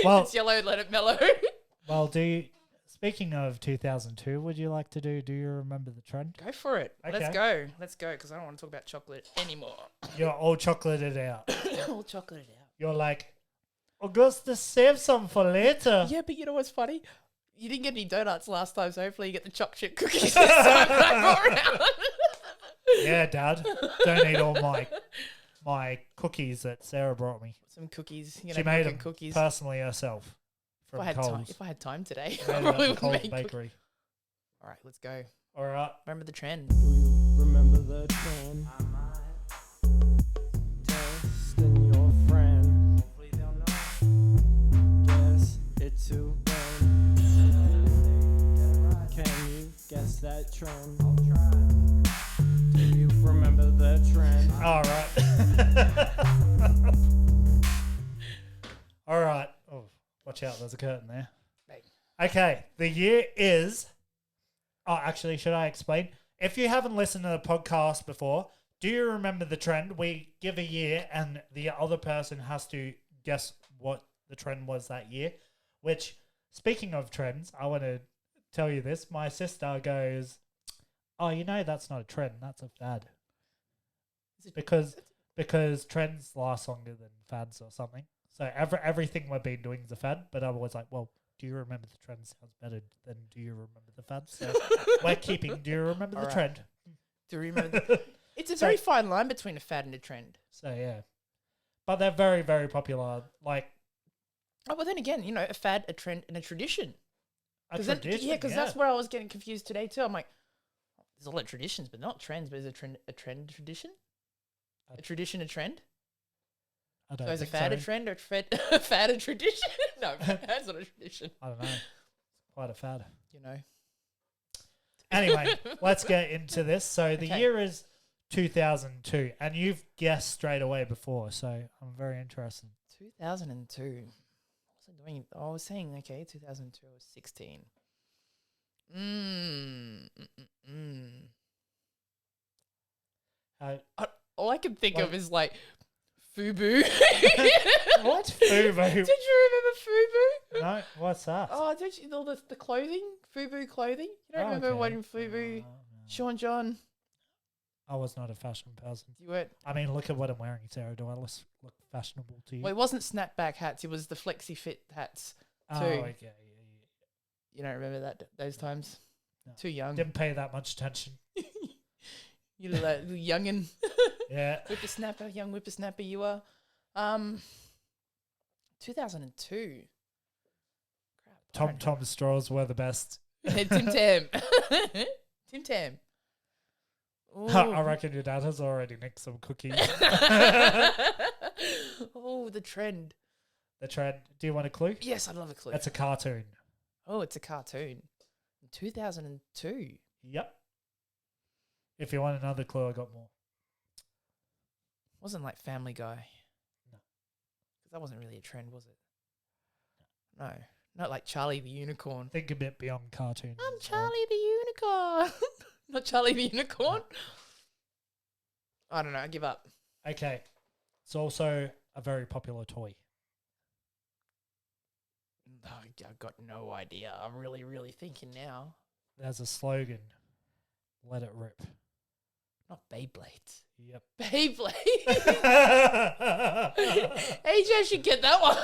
Well, it's yellow, let it mellow. Well, speaking of 2002, would you like to do you remember the trend? Go for it. Okay. Let's go, because I don't want to talk about chocolate anymore. You're all chocolated out. All chocolated out. You're like, Augustus, save some for later. Yeah, but you know what's funny? You didn't get any donuts last time, so hopefully you get the choc chip cookies this time back around. Yeah, Dad. Don't eat all my cookies that Sarah brought me. Some cookies. She made them cookies. personally herself from Coles. If I had time today, Made I it probably at would the Coles make Bakery. All right, let's go. All right. Remember the trend. Do you remember the trend? Testing your friend. Guess it to win. Can you guess that trend? Do you remember the trend? All right. All right. Oh, watch out. There's a curtain there. Okay. The year is... Oh, actually, should I explain? If you haven't listened to the podcast before, do you remember the trend? We give a year and the other person has to guess what the trend was that year. Which, speaking of trends, I want to tell you this. My sister goes, oh, that's not a trend. That's a fad. Because trends last longer than fads or something. So everything we've been doing is a fad. But I was like, well, do you remember the trend sounds better than do you remember the fad? So we're keeping, do you remember the trend? Do you remember? It's a very fine line between a fad and a trend. So, yeah. But they're very, very popular. Like... Oh, well, then again, a fad, a trend, and a tradition. Tradition, because that's where I was getting confused today too. I'm like, there's a lot of traditions, but not trends. But is a trend tradition? A tradition a trend? I don't So is a think fad so. a trend or a fad a tradition? No, fad's not a tradition. I don't know. It's quite a fad. Anyway, let's get into this. So the year is 2002, and you've guessed straight away before, so I'm very interested. 2002. What was I doing? I was saying, 2002, I was 16. All I can think of is like FUBU. What? FUBU? Did you remember FUBU? No, what's that? Oh, don't you know the clothing? FUBU clothing? You don't remember wearing FUBU? No. Sean John? I was not a fashion person. You weren't. I mean, look at what I'm wearing, Sarah. Do I look fashionable to you? Well, it wasn't snapback hats. It was the flexi fit hats. Oh, too. okay. Yeah. You don't remember those times? No. Too young. Didn't pay that much attention. You little youngin. Yeah. Whippersnapper, young whippersnapper you are. 2002. Crap. Tom straws were the best. Tim Tam. Tim Tam. I reckon your dad has already nicked some cookies. Oh, the trend. The trend. Do you want a clue? Yes, I'd love a clue. That's a cartoon. Oh, it's a cartoon. 2002. Yep. If you want another clue, I got more. Wasn't like Family Guy. No. Because that wasn't really a trend, was it? No. Not like Charlie the Unicorn. Think a bit beyond cartoons. I'm as well. Charlie the Unicorn. Not Charlie the Unicorn. I don't know. I give up. Okay. It's also a very popular toy. Oh, I've got no idea. I'm really, really thinking now. There's a slogan. Let it rip. Not Beyblades. Yep. Beyblade. AJ should get that one.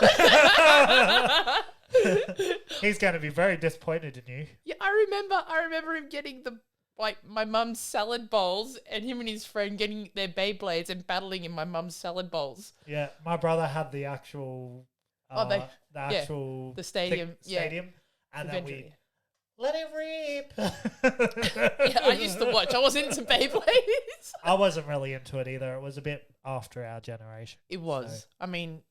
He's going to be very disappointed in you. Yeah, I remember him getting the like my mum's salad bowls and him and his friend getting their Beyblades and battling in my mum's salad bowls. Yeah, my brother had the actual, the actual the stadium, stadium, and then we Eventually. let it rip. Yeah, I used to watch. I was into Beyblades. I wasn't really into it either. It was a bit after our generation. It was. So- I mean,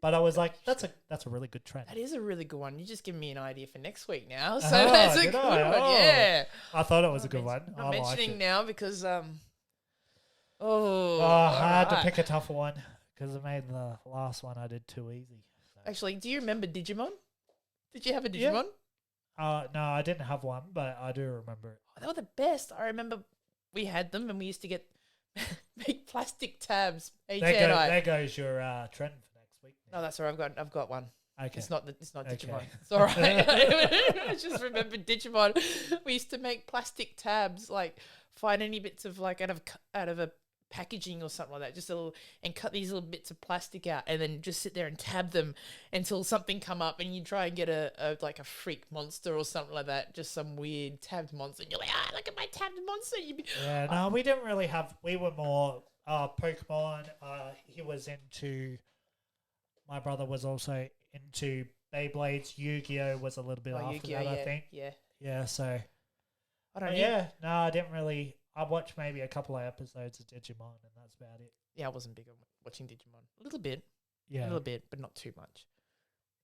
But I was like, that's a really good trend. that is a really good one. You just given me an idea for next week now. So Oh, that's a did good I? one. Oh. Yeah. I thought it was a good one. I'm not I liked mentioning it. now because I had to alright. pick a tougher one because it made the last one I did too easy. So. Actually, do you remember Digimon? Did you have a Yeah. Digimon? No, I didn't have one, but I do remember it. Oh, they were the best. I remember we had them and we used to get make plastic tabs. AJ and I. There goes your trend for next week. No, that's all right. I've got one. Okay. It's not Okay. Digimon. It's all right. I just remember Digimon. We used to make plastic tabs, like find any bits of like out of a packaging or something like that, just a little, and cut these little bits of plastic out, and then just sit there and tab them until something come up, and you try and get a like a freak monster or something like that, just some weird tabbed monster. And you're like, look at my tabbed monster. Yeah, no, we didn't really have. We were more Pokemon. He was into. My brother was also into Beyblades. Yu-Gi-Oh was a little bit after Yu-Gi-Oh, that, I think. Yeah. Yeah, so. I don't But know. yeah, no, I didn't really. I watched maybe a couple of episodes of Digimon, and that's about it. Yeah, I wasn't big on watching Digimon. A little bit. Yeah, A little bit, but not too much.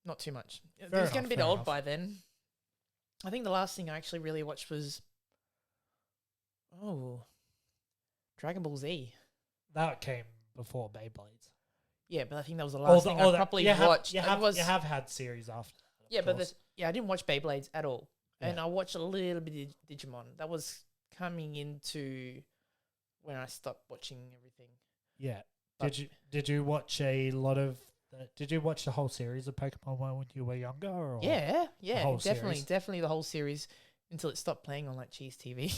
Not too much. It Fair was getting a enough, bit fair old enough. by then. I think the last thing I actually really watched was Dragon Ball Z. that came before Beyblades. Yeah, but I think that was the last thing I properly watched. You It have, was, you have had series after that. yeah, of but course. I didn't watch Beyblades at all, and Yeah. I watched a little bit of Digimon. That was coming into when I stopped watching everything. Yeah. But- Did you watch a lot of? Did you watch the whole series of Pokemon when you were younger? Or? Yeah, whole definitely, series? definitely the whole series until it stopped playing on like Cheese TV.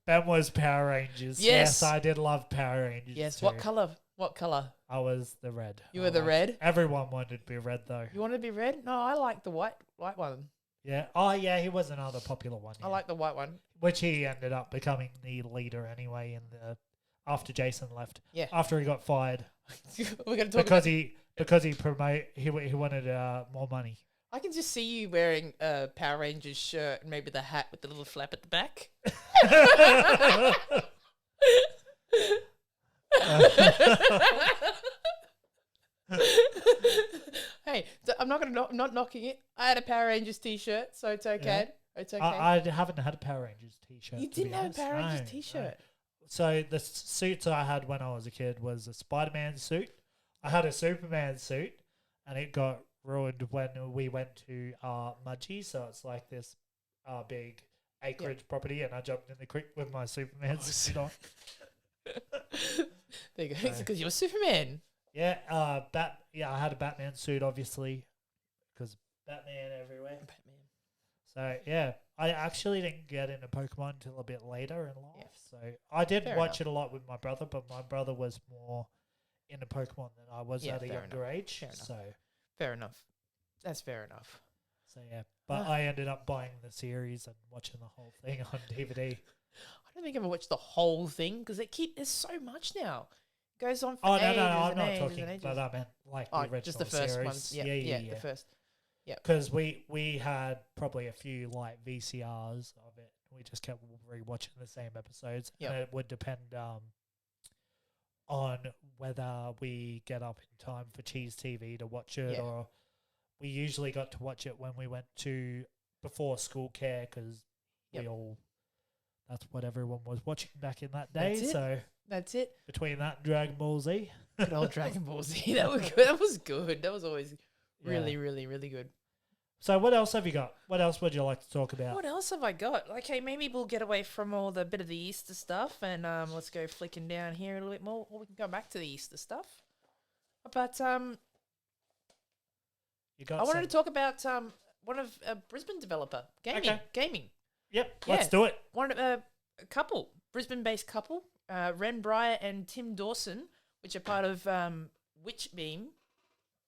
Ben was Power Rangers. Yes. I did love Power Rangers. Yes. too. What color? What color? I was the red. You I were the liked- red? Everyone wanted to be red though. You wanted to be red? No, I like the white one. Yeah. Oh yeah, he was another popular one. I yeah. like the white one. Which he ended up becoming the leader anyway in the after Jason left. Yeah. After he got fired We're gonna talk about. because he wanted more money. I can just see you wearing a Power Rangers shirt and maybe the hat with the little flap at the back. Hey, I'm not knocking it. I had a Power Rangers t-shirt, so it's okay. It's okay. I haven't had a Power Rangers t-shirt. You to be didn't have a honest. Power Rangers No, t-shirt. no. So the suits I had when I was a kid was a Spider-Man suit. I had a Superman suit, and it got ruined when we went to Mudgee. So it's like this big acreage property, and I jumped in the creek with my Superman suit on. There you go. It's because you're Superman. Yeah, I had a Batman suit, obviously, because Batman everywhere. Batman. So yeah, I actually didn't get into Pokemon until a bit later in life. Yeah. So I did Fair watch it a lot with my brother, but my brother was more into Pokemon than I was Yeah, at a fair younger age. Fair enough. So Fair enough. That's fair enough. yeah, but I ended up buying the series and watching the whole thing on DVD. I don't think I ever watched the whole thing because there's so much now. It goes on for Oh ages no, I'm and not ages talking, and ages. but I meant like the original just the first series. ones. Yeah, the first. Because we had probably a few like VCRs of it. We just kept rewatching the same episodes, Yep. and it would depend on whether we get up in time for Cheese TV to watch it, Yeah. or we usually got to watch it when we went to before school care because Yep. that's what everyone was watching back in that day. That's it. So That's it. between that and Dragon Ball Z, Good old Dragon Ball Z. That was good. That was good. That was always Yeah. really, really, really good. So what else have you got? What else would you like to talk about? What else have I got? Okay, maybe we'll get away from all the bit of the Easter stuff and let's go flicking down here a little bit more, or we can go back to the Easter stuff. But You got I wanted some- to talk about one of a Brisbane developer gaming. Yep, Yeah. let's do it. One of a couple, Brisbane-based couple, Ren Breyer and Tim Dawson, which are part of Witchbeam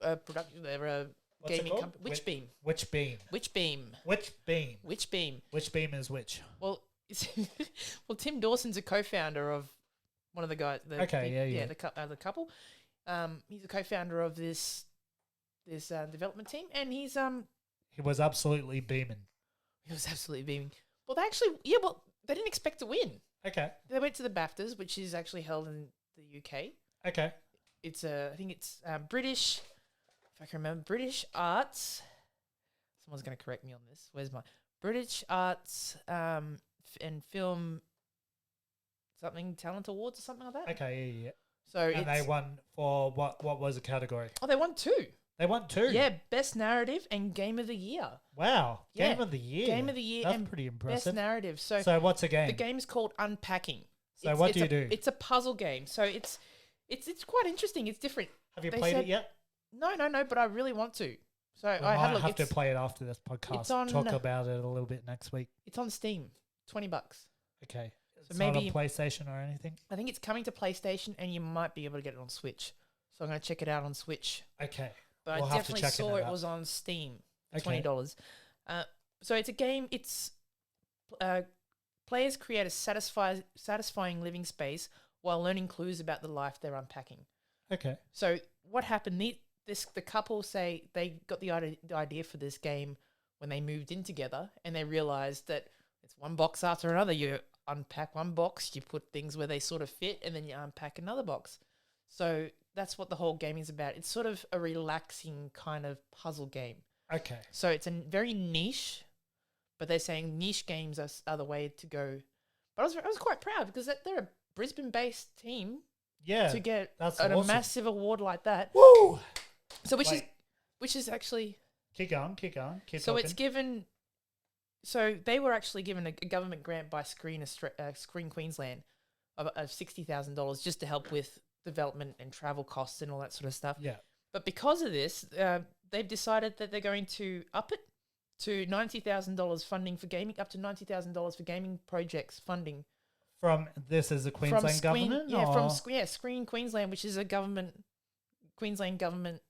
production. They're a What's it gaming called? company. Witchbeam. Which beam? Witchbeam. Which beam? Witchbeam. Which beam is which? Well, well, Tim Dawson's a co-founder of one of the guys. The couple. He's a co-founder of this development team, and he was absolutely beaming. He was absolutely beaming. Well, they didn't expect to win. Okay. They went to the BAFTAs, which is actually held in the UK. Okay. It's I think it's British, if I can remember, British Arts. Someone's going to correct me on this. Where's my British Arts and Film something Talent Awards or something like that? Okay, yeah. So and they won for what was the category? Oh, they won 2. They won 2? Yeah, Best Narrative and Game of the Year. Wow. Yeah. Game of the Year. Game of the Year. That's and pretty impressive. Best Narrative. So what's a game? the game is called Unpacking. So what do you do? It's a puzzle game. So it's quite interesting. It's different. Have you played it yet? No, but I really want to. So I had a look. have to play it after this podcast. It's on, Talk about it a little bit next week. It's on Steam, $20. Okay. So It's maybe not on PlayStation or anything? I think it's coming to PlayStation, and you might be able to get it on Switch. So I'm going to check it out on Switch. Okay. But We'll I have to definitely check saw it it out. was on Steam for Okay. $20. So it's a game. It's players create a satisfying living space while learning clues about the life they're unpacking. Okay. So what happened? The couple say they got the idea for this game when they moved in together, and they realized that it's one box after another. You unpack one box, you put things where they sort of fit, and then you unpack another box. So that's what the whole game is about. It's sort of a relaxing kind of puzzle game. Okay. So it's a very niche, but they're saying niche games are the way to go. But I was quite proud because they're a Brisbane-based team Yeah. to get that's a awesome. massive award like that. Woo! So Wait. which is actually Keep going. Keep so it's talking. given. So they were actually given a government grant by Screen Queensland of $60,000 just to help with development and travel costs and all that sort of stuff. Yeah. But because of this, they've decided that they're going to up it to $90,000 funding for gaming, up to $90,000 for gaming projects funding. From this is a Queensland government? Yeah, or? Screen Queensland, which is a Queensland government,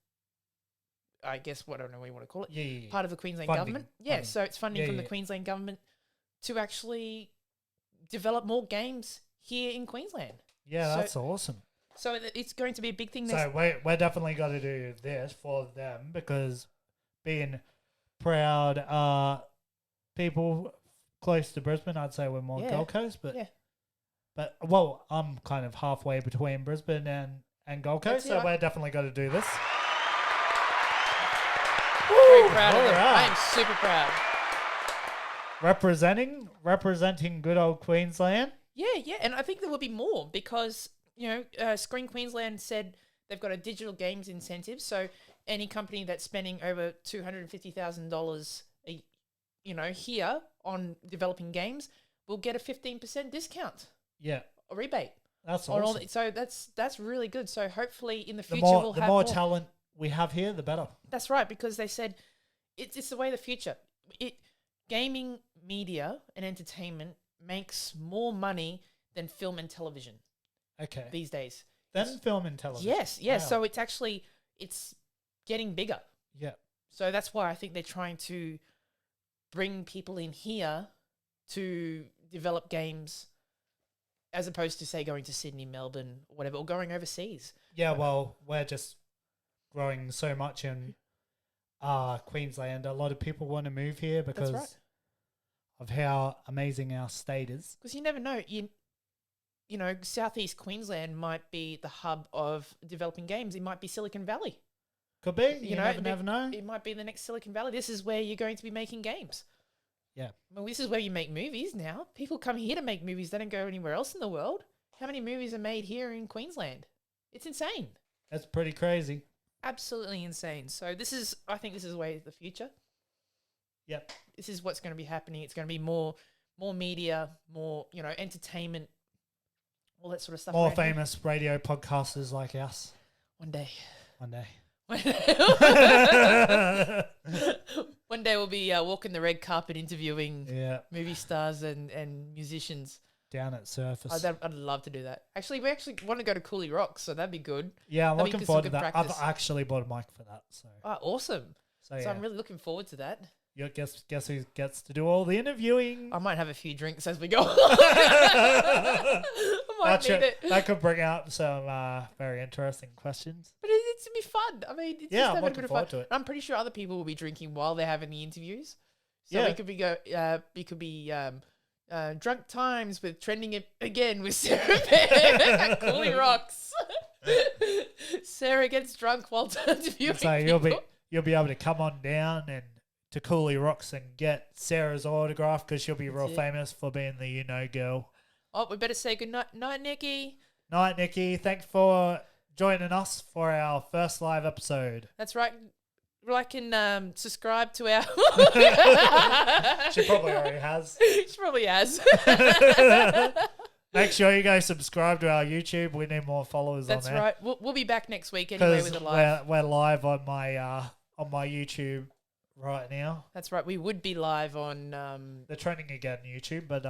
I guess, I don't know what you want to call it. Yeah. Part of the Queensland Funding. government. Yeah, Funding. so it's funding Yeah, from the yeah. Queensland government to actually develop more games here in Queensland. Yeah, So- that's awesome. So it's going to be a big thing. So we're definitely got to do this for them because being proud people close to Brisbane, I'd say we're more Yeah. Gold Coast, but Yeah. well, I'm kind of halfway between Brisbane and Gold Coast, That's it, so we're definitely got to do this. very proud of them. alright. I am super proud. Representing good old Queensland. Yeah, and I think there will be more because, Screen Queensland said they've got a digital games incentive. So any company that's spending over $250,000, here on developing games will get a 15% discount, Yeah, a rebate. that's On all awesome. so that's really good. So hopefully in the The future more we'll have more. talent we have here, the better. That's right, because they said it's the way of the future. Gaming media and entertainment makes more money than film and television Okay. these days. Then film and television. Yes. Wow. So it's getting bigger. Yeah. So that's why I think they're trying to bring people in here to develop games as opposed to, say, going to Sydney, Melbourne, whatever, or going overseas. Yeah, well, we're just growing so much in Queensland. A lot of people want to move here because That's right. of how amazing our state is. Because you never know. Southeast Queensland might be the hub of developing games. It might be Silicon Valley. Could be. You never know. It might be the next Silicon Valley. This is where you're going to be making games. Yeah. Well, this is where you make movies now. People come here to make movies. They don't go anywhere else in the world. How many movies are made here in Queensland? It's insane. That's pretty crazy. Absolutely insane. So I think this is the way of the future. Yep. This is what's going to be happening. It's going to be more media, more, entertainment, all that sort of stuff. More around here. famous radio podcasters like us. One day. One day. One day we'll be walking the red carpet interviewing Yeah. movie stars and musicians. Down at Surface. I'd love to do that. Actually, we want to go to Cooley Rocks, so that'd be good. Yeah, I'm that'd be looking some forward to good that. practice. I've actually bought a mic for that. So, Oh, awesome. so So yeah. I'm really looking forward to that. guess who gets to do all the interviewing? I might have a few drinks as we go. I might need it. That could bring out some very interesting questions. But it's to be fun. I mean, it's just I'm having a looking bit of forward fun. to it. I'm pretty sure other people will be drinking while they're having the interviews. So Yeah. it could be drunk times with trending again with Sarah Bear at Cooley Rocks. Sarah gets drunk while interviewing. So people. you'll be able to come on down and to Cooley Rocks and get Sarah's autograph because she'll be real it. famous for being the girl. Oh, we better say good night, Nikki. Night, Nikki. Thanks for joining us for our first live episode. That's right. Like and subscribe to our. She probably already has. She probably has. Make sure you go subscribe to our YouTube. We need more followers That's on there. right. We'll be back next week anyway with a live. We're live on my YouTube right now. That's right. We would be live on They're trending again on YouTube, but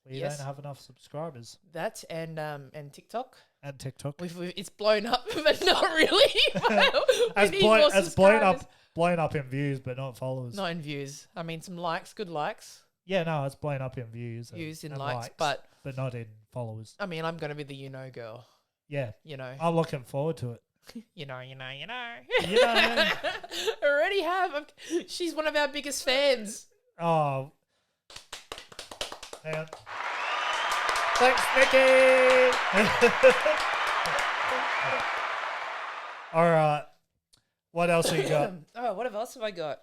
we Yes. don't have enough subscribers. that and TikTok. And TikTok. It's blown up, but not really. It's We need more subscribers. blown up in views, but not followers. Not in views. I mean, some likes, good likes, Yeah, no, it's blown up in views. views in and likes, but not in followers. I mean, I'm going to be the girl. Yeah, You know, I'm looking forward to it. you know. You know, Already have. She's one of our biggest fans. oh, hang on. Thanks, Nikki. All right, what else have you got? Oh, what else have I got?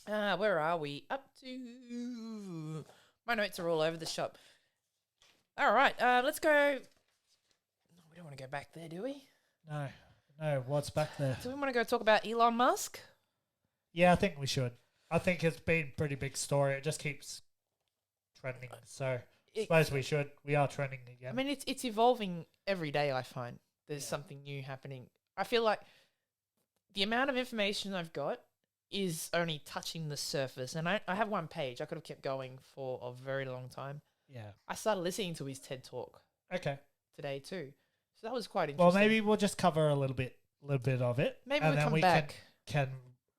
Where are we? Up to... My notes are all over the shop. All right, let's go... We don't want to go back there, do we? No, what's back there? Do we want to go talk about Elon Musk? Yeah, I think we should. I think it's been a pretty big story. It just keeps trending. So I suppose we should. We are trending again. I mean, it's evolving every day, I find. There's something new happening. I feel like the amount of information I've got is only touching the surface. And I have one page. I could have kept going for a very long time. yeah. I started listening to his TED Talk Okay. today too. So that was quite Well, interesting. maybe we'll just cover a little bit of it. Maybe and we then come we back. can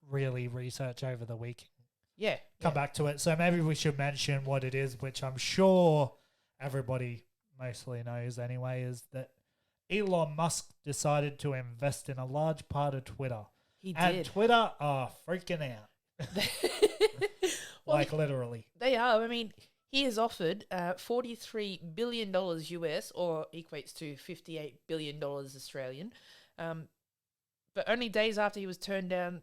really research over the week. Yeah. Come back to it. So maybe we should mention what it is, which I'm sure everybody mostly knows anyway, is that Elon Musk decided to invest in a large part of Twitter. He And did. Twitter are freaking out. Well, Like literally. They are. I mean, he has offered $43 billion US, or equates to $58 billion Australian. But only days after he turned down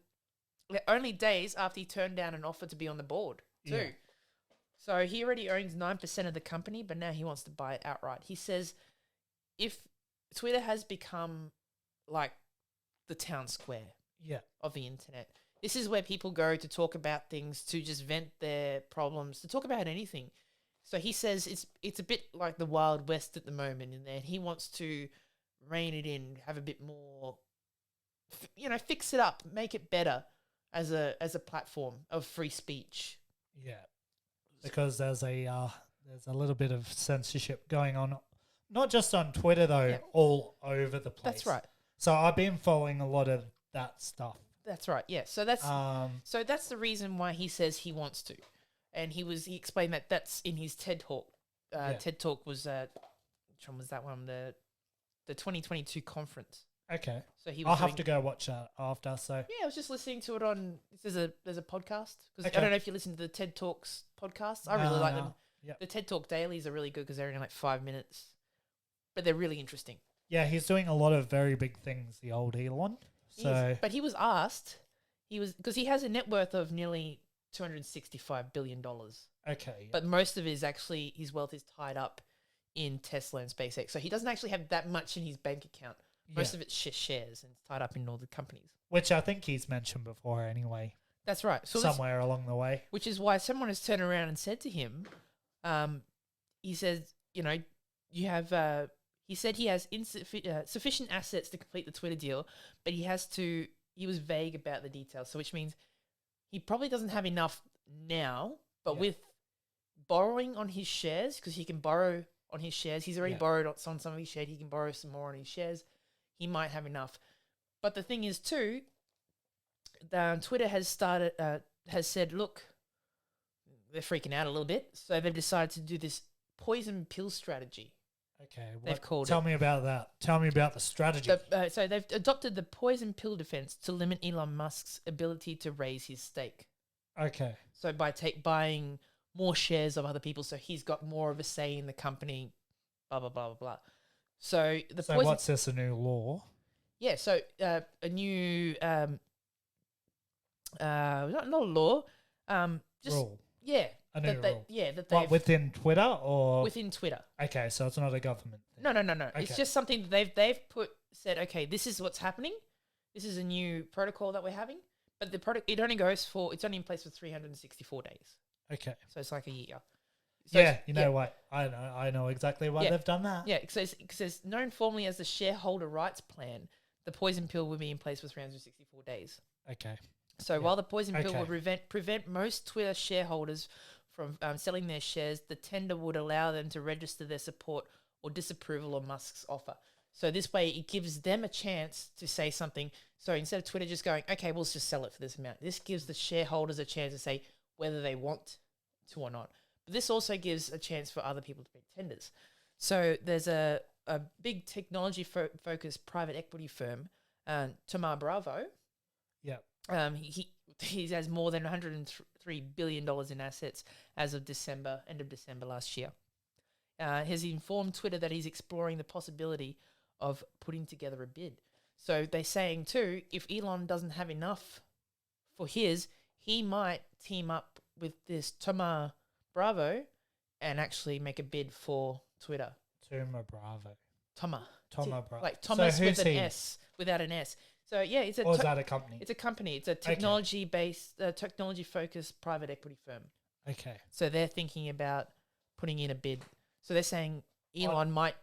an offer to be on the board too. Yeah. So he already owns 9% of the company, but now he wants to buy it outright. He says if Twitter has become like the town square Yeah. of the internet. This is where people go to talk about things, to just vent their problems, to talk about anything. So he says it's a bit like the Wild West at the moment in there. He wants to rein it in, have a bit more, fix it up, make it better as a platform of free speech. Yeah. Because there's a little bit of censorship going on, not just on Twitter though, Yeah. all over the place. That's right. So I've been following a lot of that stuff. That's right. Yeah. So that's the reason why he says he wants to, and he explained that that's in his TED Talk. TED Talk was which one was that one? The 2022 conference. Okay. So he. I'll have to go watch that after. So Yeah, I was just listening to it on. There's a podcast because Okay. I don't know if you listen to the TED Talks podcasts. I really like them. Yep. The TED Talk dailies are really good because they're only like 5 minutes, but they're really interesting. Yeah, he's doing a lot of very big things, the old Elon. So But he was asked, because he has a net worth of nearly $265 billion. okay. Yeah. But most of his wealth is tied up in Tesla and SpaceX. So he doesn't actually have that much in his bank account. Most Yeah. of it's shares and it's tied up in all the companies. Which I think he's mentioned before anyway, That's right. So somewhere along the way. which is why someone has turned around and said to him, he says, you have, he said he has sufficient assets to complete the Twitter deal, but he was vague about the details. So which means he probably doesn't have enough now, but Yeah. with borrowing on his shares, because he can borrow on his shares, he's already Yeah. borrowed on some of his shares, he can borrow some more on his shares, he might have enough. But the thing is too, Twitter has started, has said, look, they're freaking out a little bit, so they've decided to do this poison pill strategy. Okay, They've called tell it. me about that. Tell me about the strategy. So they've adopted the poison pill defense to limit Elon Musk's ability to raise his stake. Okay. So by buying more shares of other people, so he's got more of a say in the company, blah, blah, blah, blah, blah. So What's this, a new law? Yeah, so a new, not a law, just, Rule. yeah. A new rule. That What, they've, within Twitter or? within Twitter. Okay, so it's not a government thing. No. Okay. It's just something that they've said, okay, this is what's happening. This is a new protocol that we're having. But it's only in place for 364 days. Okay. So it's like a year. So Yeah, you know what? I know exactly why Yeah. they've done that. Yeah, it says known formally as the shareholder rights plan, the poison pill will be in place for 364 days. Okay. So while the poison pill Okay. would prevent most Twitter shareholders from selling their shares, the tender would allow them to register their support or disapproval of Musk's offer. So this way, it gives them a chance to say something. So instead of Twitter just going, okay, we'll just sell it for this amount, this gives the shareholders a chance to say whether they want to or not. But this also gives a chance for other people to make tenders. So there's a big technology-focused private equity firm, Thoma Bravo. Yeah. He has more than $103 billion in assets as of end of December last year. Has informed Twitter that he's exploring the possibility of putting together a bid. So they're saying too, if Elon doesn't have enough for his, he might team up with this Thoma Bravo and actually make a bid for Twitter. Thoma Bravo. Thoma Bravo. Like Thomas So with who's an he? S, without an S. So yeah, it's Or is that a company? it's a company. It's a technology-focused private equity firm. Okay. So they're thinking about putting in a bid. So they're saying Elon might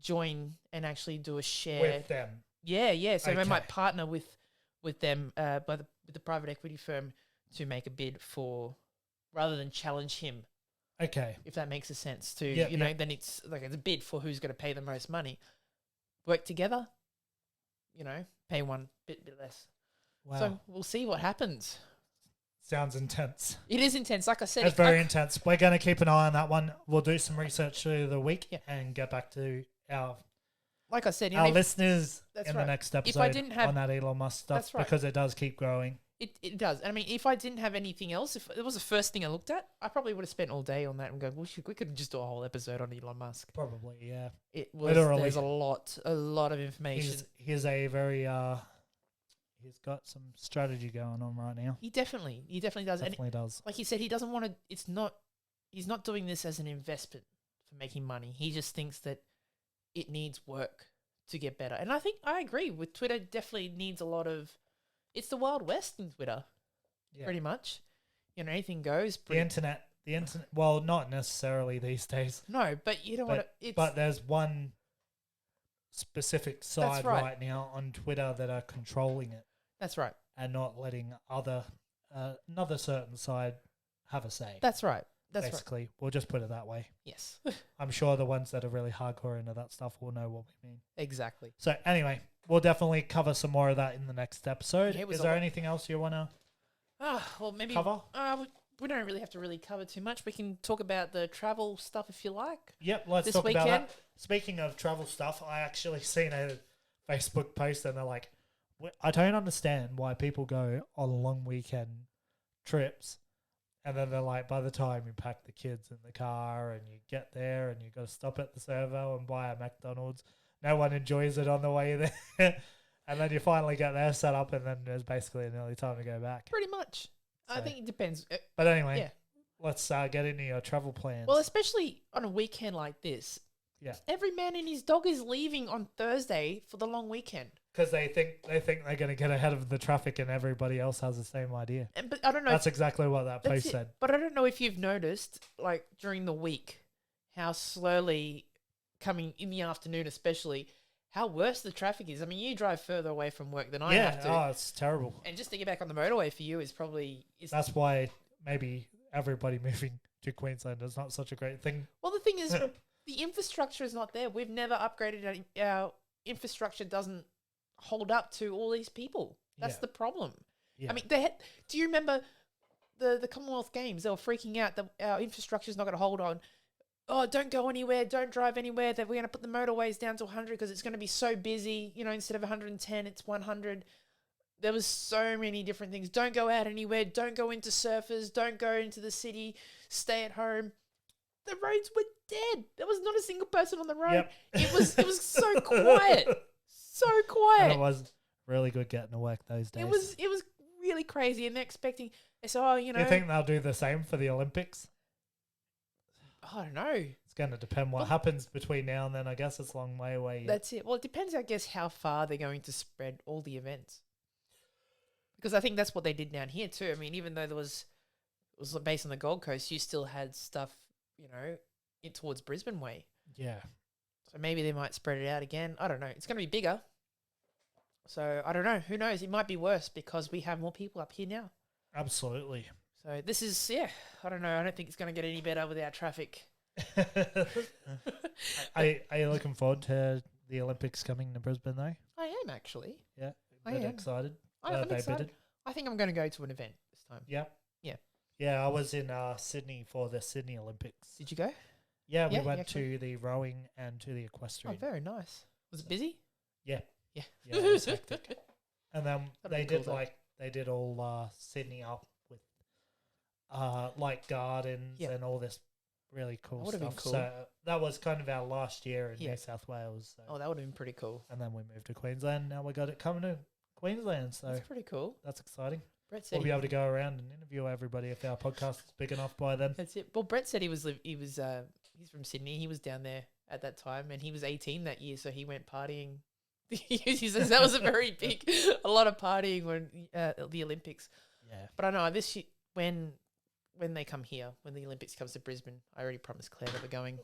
join and actually do a share. With them. Yeah. So they Okay. might partner with them with the private equity firm to make a bid for, rather than challenge him. Okay. If that makes a sense to Yeah, then it's like it's a bid for who's going to pay the most money. Work together, pay one bit less. Wow. So we'll see what happens. Sounds intense. It is intense. Like I said, It's very intense. We're going to keep an eye on that one. We'll do some research through the week and get back to our like I said, our listeners That's in right. the next If episode I didn't have- on that Elon Musk stuff That's right. because it does keep growing. It does. I mean, if I didn't have anything else, if it was the first thing I looked at, I probably would have spent all day on that and go, we could just do a whole episode on Elon Musk. Probably, yeah. It was Literally. There's a lot of information. He's a very he's got some strategy going on right now. He definitely does. And Definitely does. like he said, he doesn't want to. He's not doing this as an investment for making money. He just thinks that it needs work to get better. And I think I agree with Twitter. Definitely needs a lot of. It's the Wild West in Twitter, Yeah. pretty much. Anything goes. The internet. Well, not necessarily these days. No, but you know what? But there's one specific side right. right now on Twitter that are controlling it That's right. and not letting another certain side have a say. That's right. That's right. basically. We'll just put it that way. Yes. I'm sure the ones that are really hardcore into that stuff will know what we mean. Exactly. So anyway, we'll definitely cover some more of that in the next episode. Yeah, it was Is a there lot. anything else you want to Well, maybe cover? we don't really have to really cover too much. We can talk about the travel stuff if you like. Yep, let's This talk about weekend? that. Speaking of travel stuff, I actually seen a Facebook post and they're like, I don't understand why people go on long weekend trips and then they're like, by the time you pack the kids in the car and you get there and you got to stop at the servo and buy a McDonald's, no one enjoys it on the way there. And then you finally get there, set up, and then there's basically nearly time to go back. Pretty much. I So- think it depends. But anyway, Yeah. let's get into your travel plans. Well, especially on a weekend like this. Yeah. Every man and his dog is leaving on Thursday for the long weekend. Because they think they're going to get ahead of the traffic and everybody else has the same idea. But I don't know. That's exactly what that That's post it. said. But I don't know if you've noticed, like during the week, how slowly coming in the afternoon, especially, how worse the traffic is. I mean, you drive further away from work than I have to. Oh, it's terrible. And just to get back on the motorway for you is probably... That's why maybe everybody moving to Queensland is not such a great thing. Well, the thing is, the infrastructure is not there. We've never upgraded our infrastructure. Doesn't hold up to all these people. That's Yeah. the problem. Yeah. I mean, do you remember the Commonwealth Games. They were freaking out that our infrastructure is not going to hold on. Oh, don't go anywhere. Don't drive anywhere. That we're going to put the motorways down to 100 because it's going to be so busy. You know, instead of 110, it's 100. There was so many different things. Don't go out anywhere. Don't go into surfers. Don't go into the city. Stay at home. The roads were dead. There was not a single person on the road. Yep. It was so quiet. So quiet. And it was really good getting to work those days. It was really crazy, and they're expecting. They said, "Oh, you know." Do you think they'll do the same for the Olympics? I don't know. It's going to depend what happens between now and then. I guess it's a long way away. Yet. That's it. Well, it depends, I guess, how far they're going to spread all the events. Because I think that's what they did down here too. I mean, even though it was based on the Gold Coast, you still had stuff, you know, towards Brisbane way. Yeah. So maybe they might spread it out again. I don't know. It's going to be bigger. So I don't know. Who knows? It might be worse because we have more people up here now. Absolutely. So this is, yeah, I don't know. I don't think it's going to get any better without traffic. Are you looking forward to the Olympics coming to Brisbane though? I am actually. Yeah. I Bit am. excited. I'm They excited. bidded. I think I'm going to go to an event this time. Yeah. Yeah. Yeah, I was in Sydney for the Sydney Olympics. Did you go? Yeah, we Yeah, went yeah, to the rowing and to the Oh, equestrian. very nice. Was it busy? Yeah. Yeah. Yeah, it was hectic. And then That'd they be cool did though. they did all Sydney up with like gardens Yeah. and all this really cool would've been stuff. cool. So that was kind of our last year in Yeah. New South Wales. So. Oh, that would have been pretty cool. And then we moved to Queensland. Now we got it coming to Queensland, so That's pretty cool. that's exciting. Brett said We'll be able to go around and interview everybody if our podcast is big enough by then. that's it. Well, Brett said he's from Sydney. He was down there at that time, and he was 18 that year, so he went partying. He says that was a lot of partying when the Olympics. Yeah. But I know this year, when they come here, when the Olympics comes to Brisbane, I already promised Claire that we're going.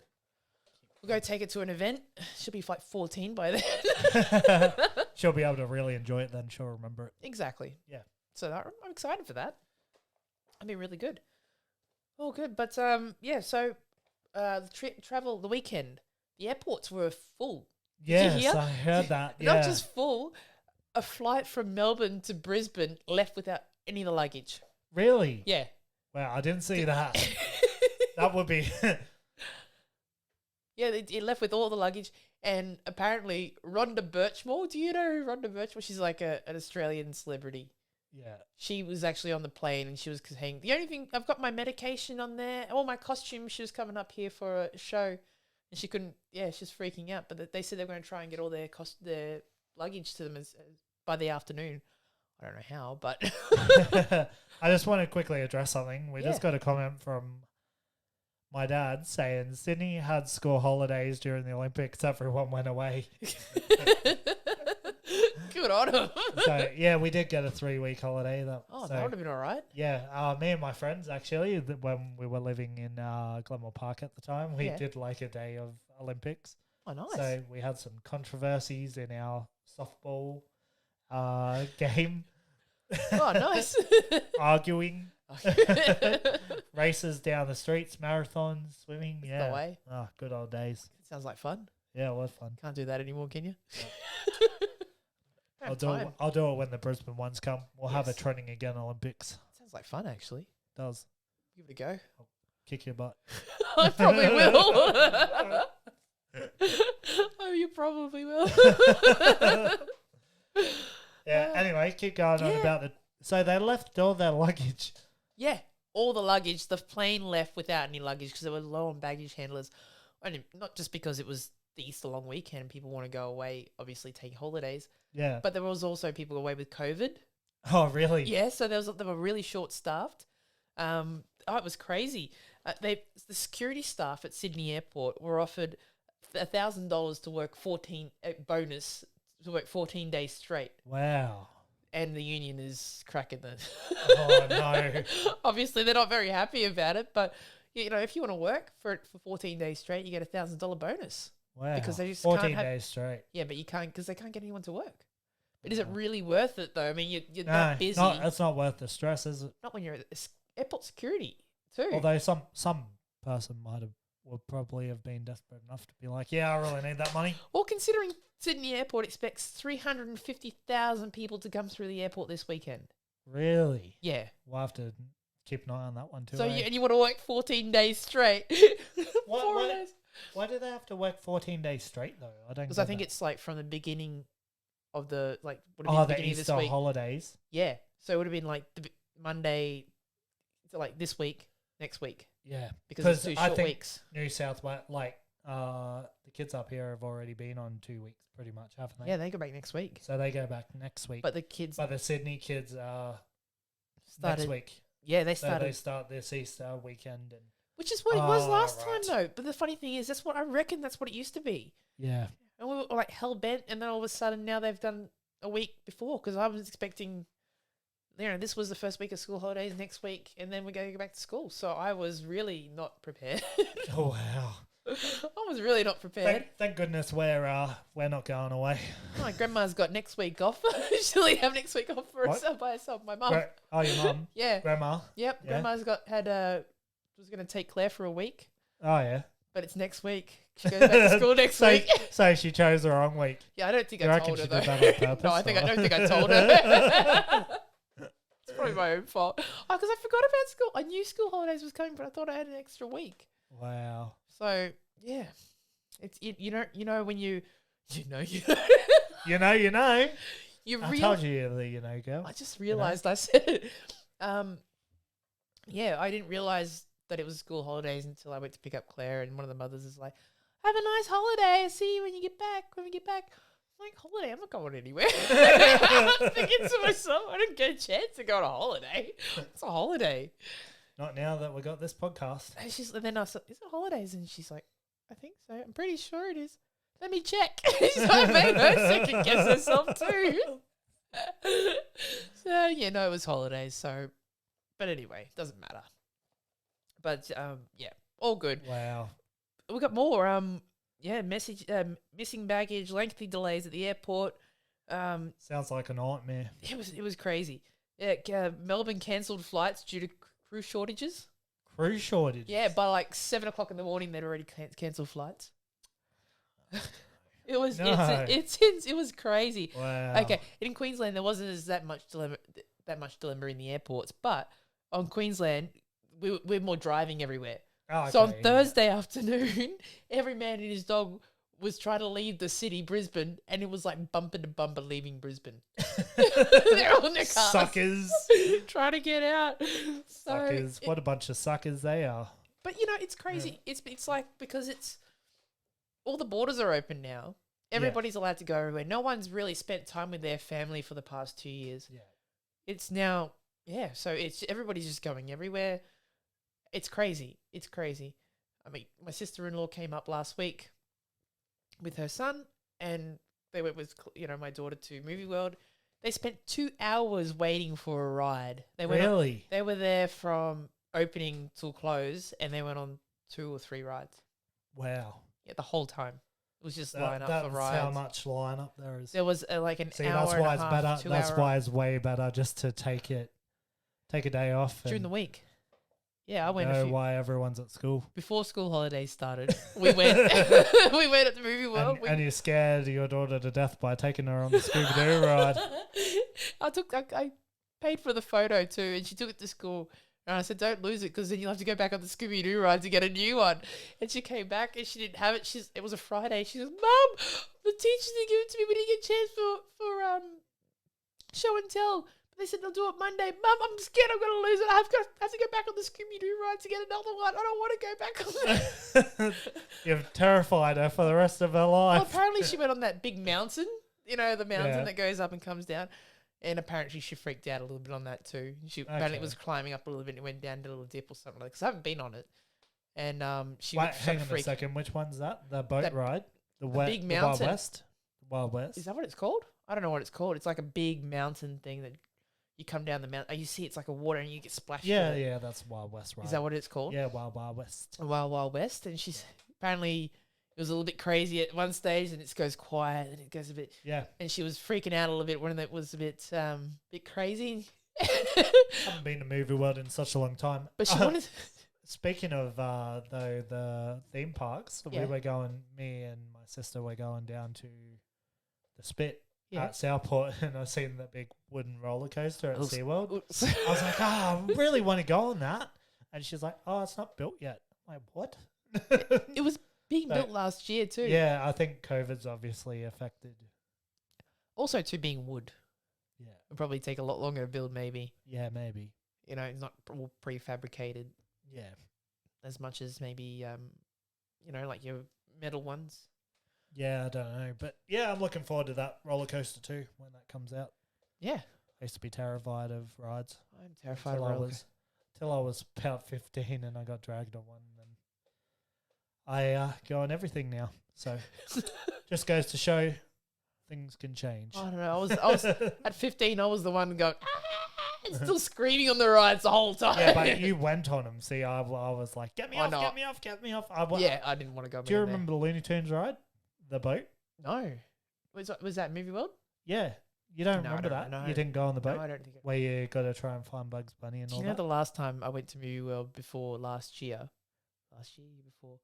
We'll go take it to an event. She'll be like 14 by then. She'll be able to really enjoy it then. She'll remember it. Exactly. Yeah. So I'm excited for that. That'd be really good. Oh, good. But yeah. So travel the weekend. The airports were full. Did you Yes, hear? I heard that. Yeah. Not just full. A flight from Melbourne to Brisbane left without any of the luggage. Really? Yeah. Wow, I didn't see that. That would be... Yeah, it left with all the luggage. And apparently, Rhonda Birchmore, do you know Rhonda Birchmore? She's like an Australian celebrity. yeah. She was actually on the plane and she was saying, the only thing, I've got my medication on there, all my costumes. She was coming up here for a show and she couldn't, she's freaking out. But they said they were going to try and get all their luggage to them by the afternoon. I don't know how, but... I just want to quickly address something. We Yeah. just got a comment from my dad saying Sydney had school holidays during the Olympics. Everyone went away. Good on him. So, yeah, we did get a 3-week holiday. That That would have been all right. Yeah, me and my friends, actually, when we were living in Glenmore Park at the time, we Yeah. did like a day of Olympics. Oh, nice. So we had some controversies in our softball game, Oh, nice. arguing, races down the streets, marathons, swimming. Yeah. The way. Oh, good old days. Sounds like fun. Yeah, it was fun. Can't do that anymore, can you? I'll do it when the Brisbane ones come. We'll have a Yes. training again Olympics. Sounds like fun, actually. Does Give it a go. kick your butt. I probably will. Oh, you probably will. Yeah. Anyway, keep going on Yeah. about the. So they left all their luggage. Yeah, all the luggage. The plane left without any luggage because they were low on baggage handlers. And not just because it was the Easter long weekend and people want to go away, obviously taking holidays, Yeah. but there was also people away with COVID. Oh, really? Yeah, so they were really short staffed. It was crazy. The security staff at Sydney Airport were offered $1,000 to work 14 bonus to work 14 days straight, Wow. and the union is cracking the. Oh no. Obviously, they're not very happy about it, but you know, if you want to work for 14 days straight, you get a $1,000 bonus. Wow. Because they just 14 can't have- days straight. Yeah, but you can't because they can't get anyone to work. But is it really worth it though? I mean, you're No, that busy. it's not worth the stress, is it? Not when you're at airport security too. Although some person would probably have been desperate enough to be like, yeah, I really need that money. Well, considering Sydney Airport expects 350,000 people to come through the airport this weekend. Really? Yeah. We'll have to keep an eye on that one too. So eh? and you want to work 14 days straight? What- 4 what- days. Why do they have to work 14 days straight though? I don't. Because get I think that. it's like from the beginning of the would have been the the beginning of Easter this week. holidays. Yeah, so it would have been like Monday, so like this week, next week, Yeah, because it's 2 I short think weeks. New South Wales, the kids up here have already been on 2 weeks, pretty much, haven't they? Yeah, they go back next week. So they go back next week. But the kids But the Sydney kids are started. next week. Yeah, they So started. they start this Easter weekend, and Which is what it was Oh, last right. time, though. But the funny thing is, that's what I reckon. That's what it used to be. yeah, And we were like hell bent, and then all of a sudden now they've done a week before. Because I was expecting, this was the first week of school holidays next week, and then we're going to go back to school. So I was really not prepared. oh wow. I was really not prepared. Thank goodness we're not going away. My grandma's got next week off. She'll only have next week off for What? herself by herself. My mum. Oh, your mum, Yeah. grandma. Yep. Yeah. Grandma's was going to take Claire for a week, Oh yeah. but it's next week. She goes back to school next So, week. so she chose the wrong week. Yeah, I don't think You I reckon told her she though. did that on purpose, No, I or- don't think I told her. It's probably my own fault. Oh, because I forgot about school. I knew school holidays was coming, but I thought I had an extra week. Wow. So yeah, it's you know when you know You know. you I real. told you you're the girl. I just realized I said it. Yeah, I didn't realize that it was school holidays until I went to pick up Claire, and one of the mothers is like, "Have a nice holiday. I'll see you when you get back. When we get back." I'm like, holiday? I'm not going anywhere. I'm thinking to myself, I didn't get a chance to go on a holiday. It's a holiday. Not now that we got this podcast. And then I said, "Is it holidays?" And she's like, "I think so. I'm pretty sure it is. Let me check." So I made her second guess herself too. So it was holidays. So, but anyway, doesn't matter. But yeah, all good. Wow. We got more. Missing baggage, lengthy delays at the airport. Sounds like a nightmare. It was crazy. Yeah, Melbourne cancelled flights due to crew shortages. Crew shortage. Yeah, by like 7 o'clock in the morning, they'd already cancelled flights. It was No. it was crazy. Wow. Okay, in Queensland there wasn't that much dilemma in the airports, but on Queensland we're more driving everywhere. Oh, So on okay, yeah. Thursday afternoon, every man and his dog was trying to leave the city, Brisbane, and it was like bumper to bumper leaving Brisbane. They're all in their cars. Suckers. Trying to get out. Suckers. What a bunch of suckers they are. But it's crazy. It's like because it's all the borders are open now. Everybody's allowed to go everywhere. No one's really spent time with their family for the past 2 years. Yeah. It's now so it's everybody's just going everywhere. It's crazy. It's crazy. I mean, my sister-in-law came up last week with her son, and they went with my daughter to Movie World. They spent 2 hours waiting for a ride. They went Really? They were there from opening till close, and they went on 2 or 3 rides. Wow. Yeah, the whole time. It was just line up for That's rides. how much lineup there is. There was like an See, hour that's and why a it's half, better. 2 That's hour why it's way better just to take a day off. during the and week. Yeah, I went know why everyone's at school. before school holidays started. We went. We went at the Movie World. And you're scared your daughter to death by taking her on the Scooby-Doo ride. I paid for the photo too, and she took it to school. And I said, "Don't lose it, because then you'll have to go back on the Scooby-Doo ride to get a new one." And she came back, and she didn't have it. It was a Friday. She goes, "Mum, the teachers didn't give it to me. We didn't get a chance for show and tell. But they said they'll do it Monday. Mum, I'm scared I'm gonna lose it. I have to go back on the Scooby-Doo ride to get another one. I don't want to go back on that." You've terrified her for the rest of her Well, life. apparently she went on that big mountain. The mountain Yeah. that goes up and comes down. And apparently she freaked out a little bit on that too. She apparently Okay. was climbing up a little bit and it went down, did a little dip or something like that. Because I haven't been on it. And she Wait, was hang on a freak. second. Which one's that? The boat That- ride? The big the Wild mountain. West? Wild West? Is that what it's called? I don't know what it's called. It's like a big mountain thing that you come down the mountain. You see it's like a water and you get splashed. Yeah, in it. yeah, that's Wild West, right? Is that what it's called? Yeah, Wild West. Wild Wild West. And she's apparently it was a little bit crazy at one stage and it goes quiet and it goes a bit. Yeah. And she was freaking out a little bit when it was a bit crazy. Haven't been to Movie World in such a long time. But she wanted. Speaking of the theme parks, Yeah. me and my sister were going down to the Spit at Southport, and I seen the big wooden roller coaster at SeaWorld. Oops. I was like, I really want to go on that. And she's like, oh, it's not built yet. I'm like, what? It was being So- built last year too. Yeah, I think COVID's obviously affected. Also, too, being wood Yeah, would probably take a lot longer to build. Maybe maybe. it's not all prefabricated Yeah. as much as maybe like your metal ones. Yeah, I don't know. But yeah, I'm looking forward to that roller coaster too when that comes out. Yeah, I used to be terrified of rides. I'm terrified of Till I roller was till I was about 15 and I got dragged on one. And I go on everything now. So just goes to show things can change. I don't know. I was at 15. I was the one going, and still screaming on the rides the whole time. Yeah, but you went on them. See, I was like, get me I off, know. get me off, get me off. Yeah, I didn't want to go. Do you in there. remember the Looney Tunes ride? The boat? No. Was that Movie World? Yeah. You don't No, I remember don't that? know. You didn't go on the boat? No, I don't think. Where you got to try and find Bugs Bunny and Do all you know that? the last time I went to Movie World before last year? Year before,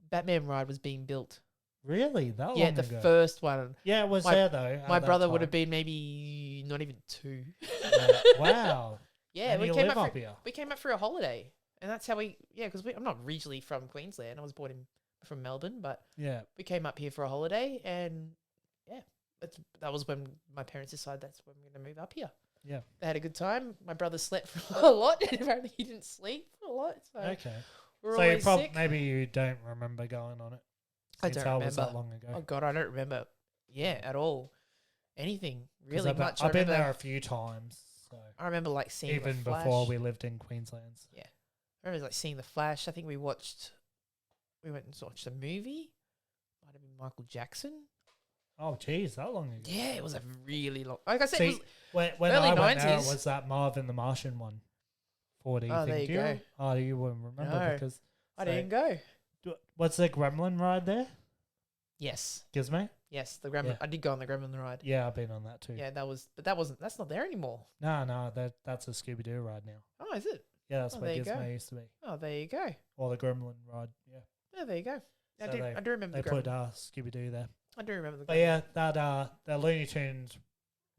Batman ride was being built. Really? That long Yeah, the ago? first one. Yeah, it was my- there though. My at that brother would have time. been maybe not even 2. Yeah. Wow. Yeah, And we you came live up up for, here. we came up for a holiday, and that's how because I'm not originally from Queensland. I was born from Melbourne, but Yeah. we came up here for a holiday, and yeah, that was when my parents decided that's when we're gonna move up here. Yeah. They had a good time. My brother slept for a lot, and apparently he didn't sleep for a lot. So Okay. we're So you always sick. maybe you don't remember going on it. I Since don't was that remember. long ago. Oh God, I don't remember. Yeah, at all. Anything 'Cause really much. I've been remember, there a few times. So I remember like seeing even the Flash. before we lived in Queensland. I remember like seeing the Flash. I think we went and watched a movie. Might have been Michael Jackson. Oh, geez, that long ago. Yeah, it was a really long. Like I said, See, it was, when early I went there, it 90s. was that Marvin the Martian one. 4D Oh, thing. there you Do go. Oh, you wouldn't remember No. because I so- didn't go. what's the Gremlin ride there? Yes, Gizmo? yes, the Gremlin. Yeah. I did go on the Gremlin ride. Yeah, I've been on that too. Yeah, that's not there anymore. No, that's a Scooby Doo ride now. Oh, is it? Yeah, that's Oh, where there you go. Gizmo used to be. Oh, there you go. Or the Gremlin ride. Yeah, Yeah, there you go. I So do. they- I do remember they the put Gremlin. Scooby Doo there. I do remember the. But Gremlin. yeah, that the Looney Tunes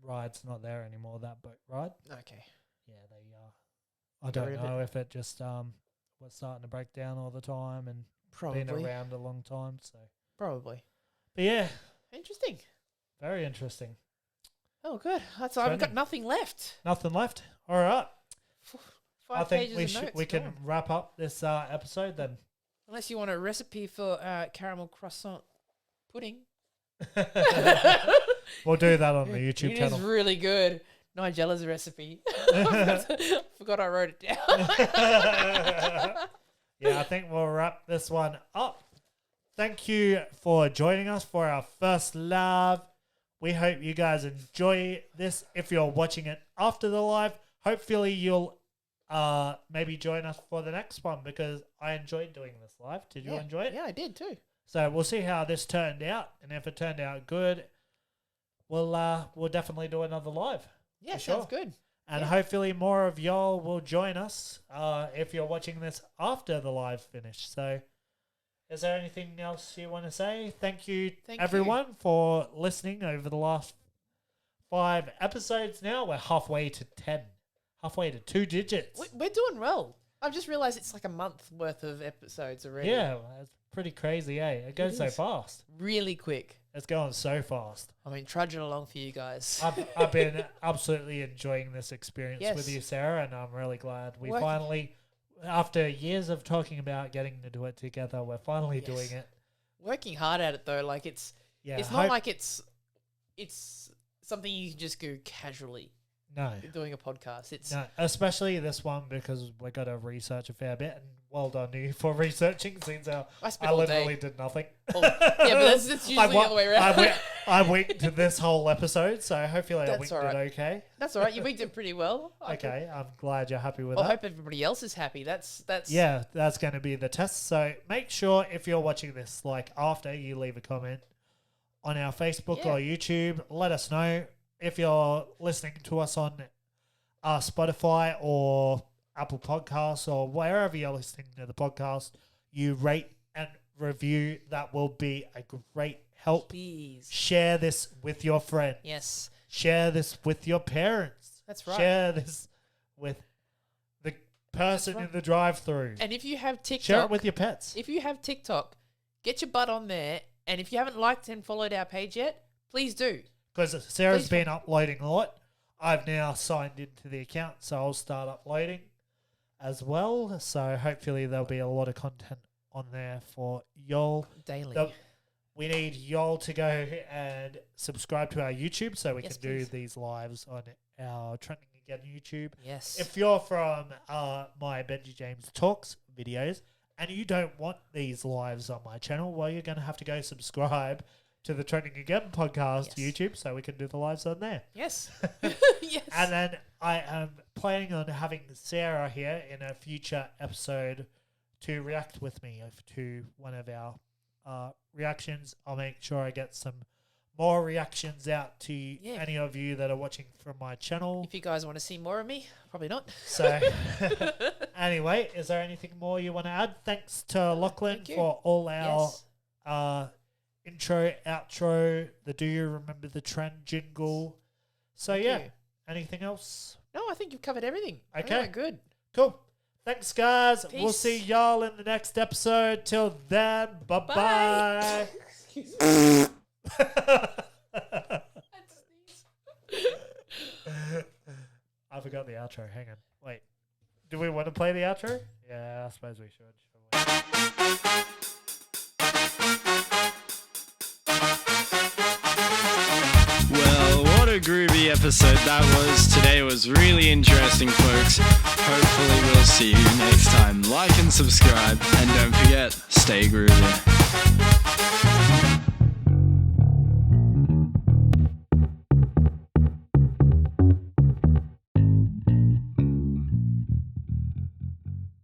ride's not there anymore. That boat ride. Okay. Yeah, they I don't rid of know if it just was starting to break down all the time and Probably. been around a long time. So, Probably. but yeah, Interesting. very interesting. Oh, good. That's I've got Trending. nothing left. Nothing left. All right, 5 I think pages we of notes. we can gone. wrap up this episode then. Unless you want a recipe for caramel croissant pudding. We'll do that on the YouTube It is channel. really good. Nigella's recipe. Forgot I wrote it down. Yeah, I think we'll wrap this one up. Thank you for joining us for our first live. We hope you guys enjoy this. If you're watching it after the live, hopefully you'll maybe join us for the next one because I enjoyed doing this live. Did you enjoy it? Yeah, I did too. So we'll see how this turned out, and if it turned out good, we'll definitely do another live. Yeah, For sounds sure. good. And Yeah. hopefully more of y'all will join us if you're watching this after the live finish. So is there anything else you want to say? Thank you, Thank everyone, for listening over the last 5 episodes now. We're halfway to 10. Halfway to 2 digits. We're doing well. I've just realised it's like a month worth of episodes already. Yeah, it's pretty crazy, eh? It goes so is. fast. Really quick. It's going so fast. I mean, trudging along for you guys. I've been absolutely enjoying this experience with Yes. you, Sarah, and I'm really glad we Working- finally, after years of talking about getting to do it together, we're finally Yes. doing it. Working hard at it though, like it's Yeah, not like it's something you can just go casually no, doing a podcast. It's no, especially this one because we got to research a fair bit, and well done you for researching. Since I I spent all literally day. did nothing. Oh, yeah, but that's usually the other way around. I went to this whole episode, so hopefully I That's winked all right. it okay. That's all right. You winked it pretty well. Okay, I'm glad you're happy with I that. hope everybody else is happy. That's Yeah, that's going to be the test. So make sure if you're watching this, like after, you leave a comment on our Facebook Yeah. or YouTube. Let us know if you're listening to us on Spotify or Apple Podcasts or wherever you're listening to the podcast. You rate and review. That will be a great help Please. share this with your friends. Yes. Share this with your parents. That's right. Share this with the person right. in the drive-through. And if you have TikTok, Share it with your pets. if you have TikTok, get your butt on there. And if you haven't liked and followed our page yet, please do. Because Sarah's Please been uploading a lot. I've now signed into the account, so I'll start uploading as well. So hopefully there'll be a lot of content on there for y'all. Daily. We need y'all to go and subscribe to our YouTube so we Yes, can do please. these lives on our Trending Again YouTube. Yes. If you're from my Benji James Talks videos and you don't want these lives on my channel, well, you're going to have to go subscribe to the Trending Again podcast Yes. YouTube so we can do the lives on there. Yes. Yes. And then I am planning on having Sarah here in a future episode to react with me to one of our reactions. I'll make sure I get some more reactions out to any of you that are watching from my channel. If you guys want to see more of me, probably not. So anyway, is there anything more you want to add? Thanks to Lachlan Thank you. for all Yes. our intro, outro, the Do You Remember the Trend jingle. So Thank yeah, you. anything else? No, I think you've covered everything. I think Okay. we're good. Cool. Thanks, guys. We'll Peace. see y'all in the next episode. Till then, bye-bye. Bye. I forgot the outro. Hang on. Wait. Do we want to play the outro? Yeah, I suppose we should. Well, what a groovy episode that was. Today was really interesting, folks. Hopefully we'll see you next time. Like and subscribe, and don't forget, stay groovy.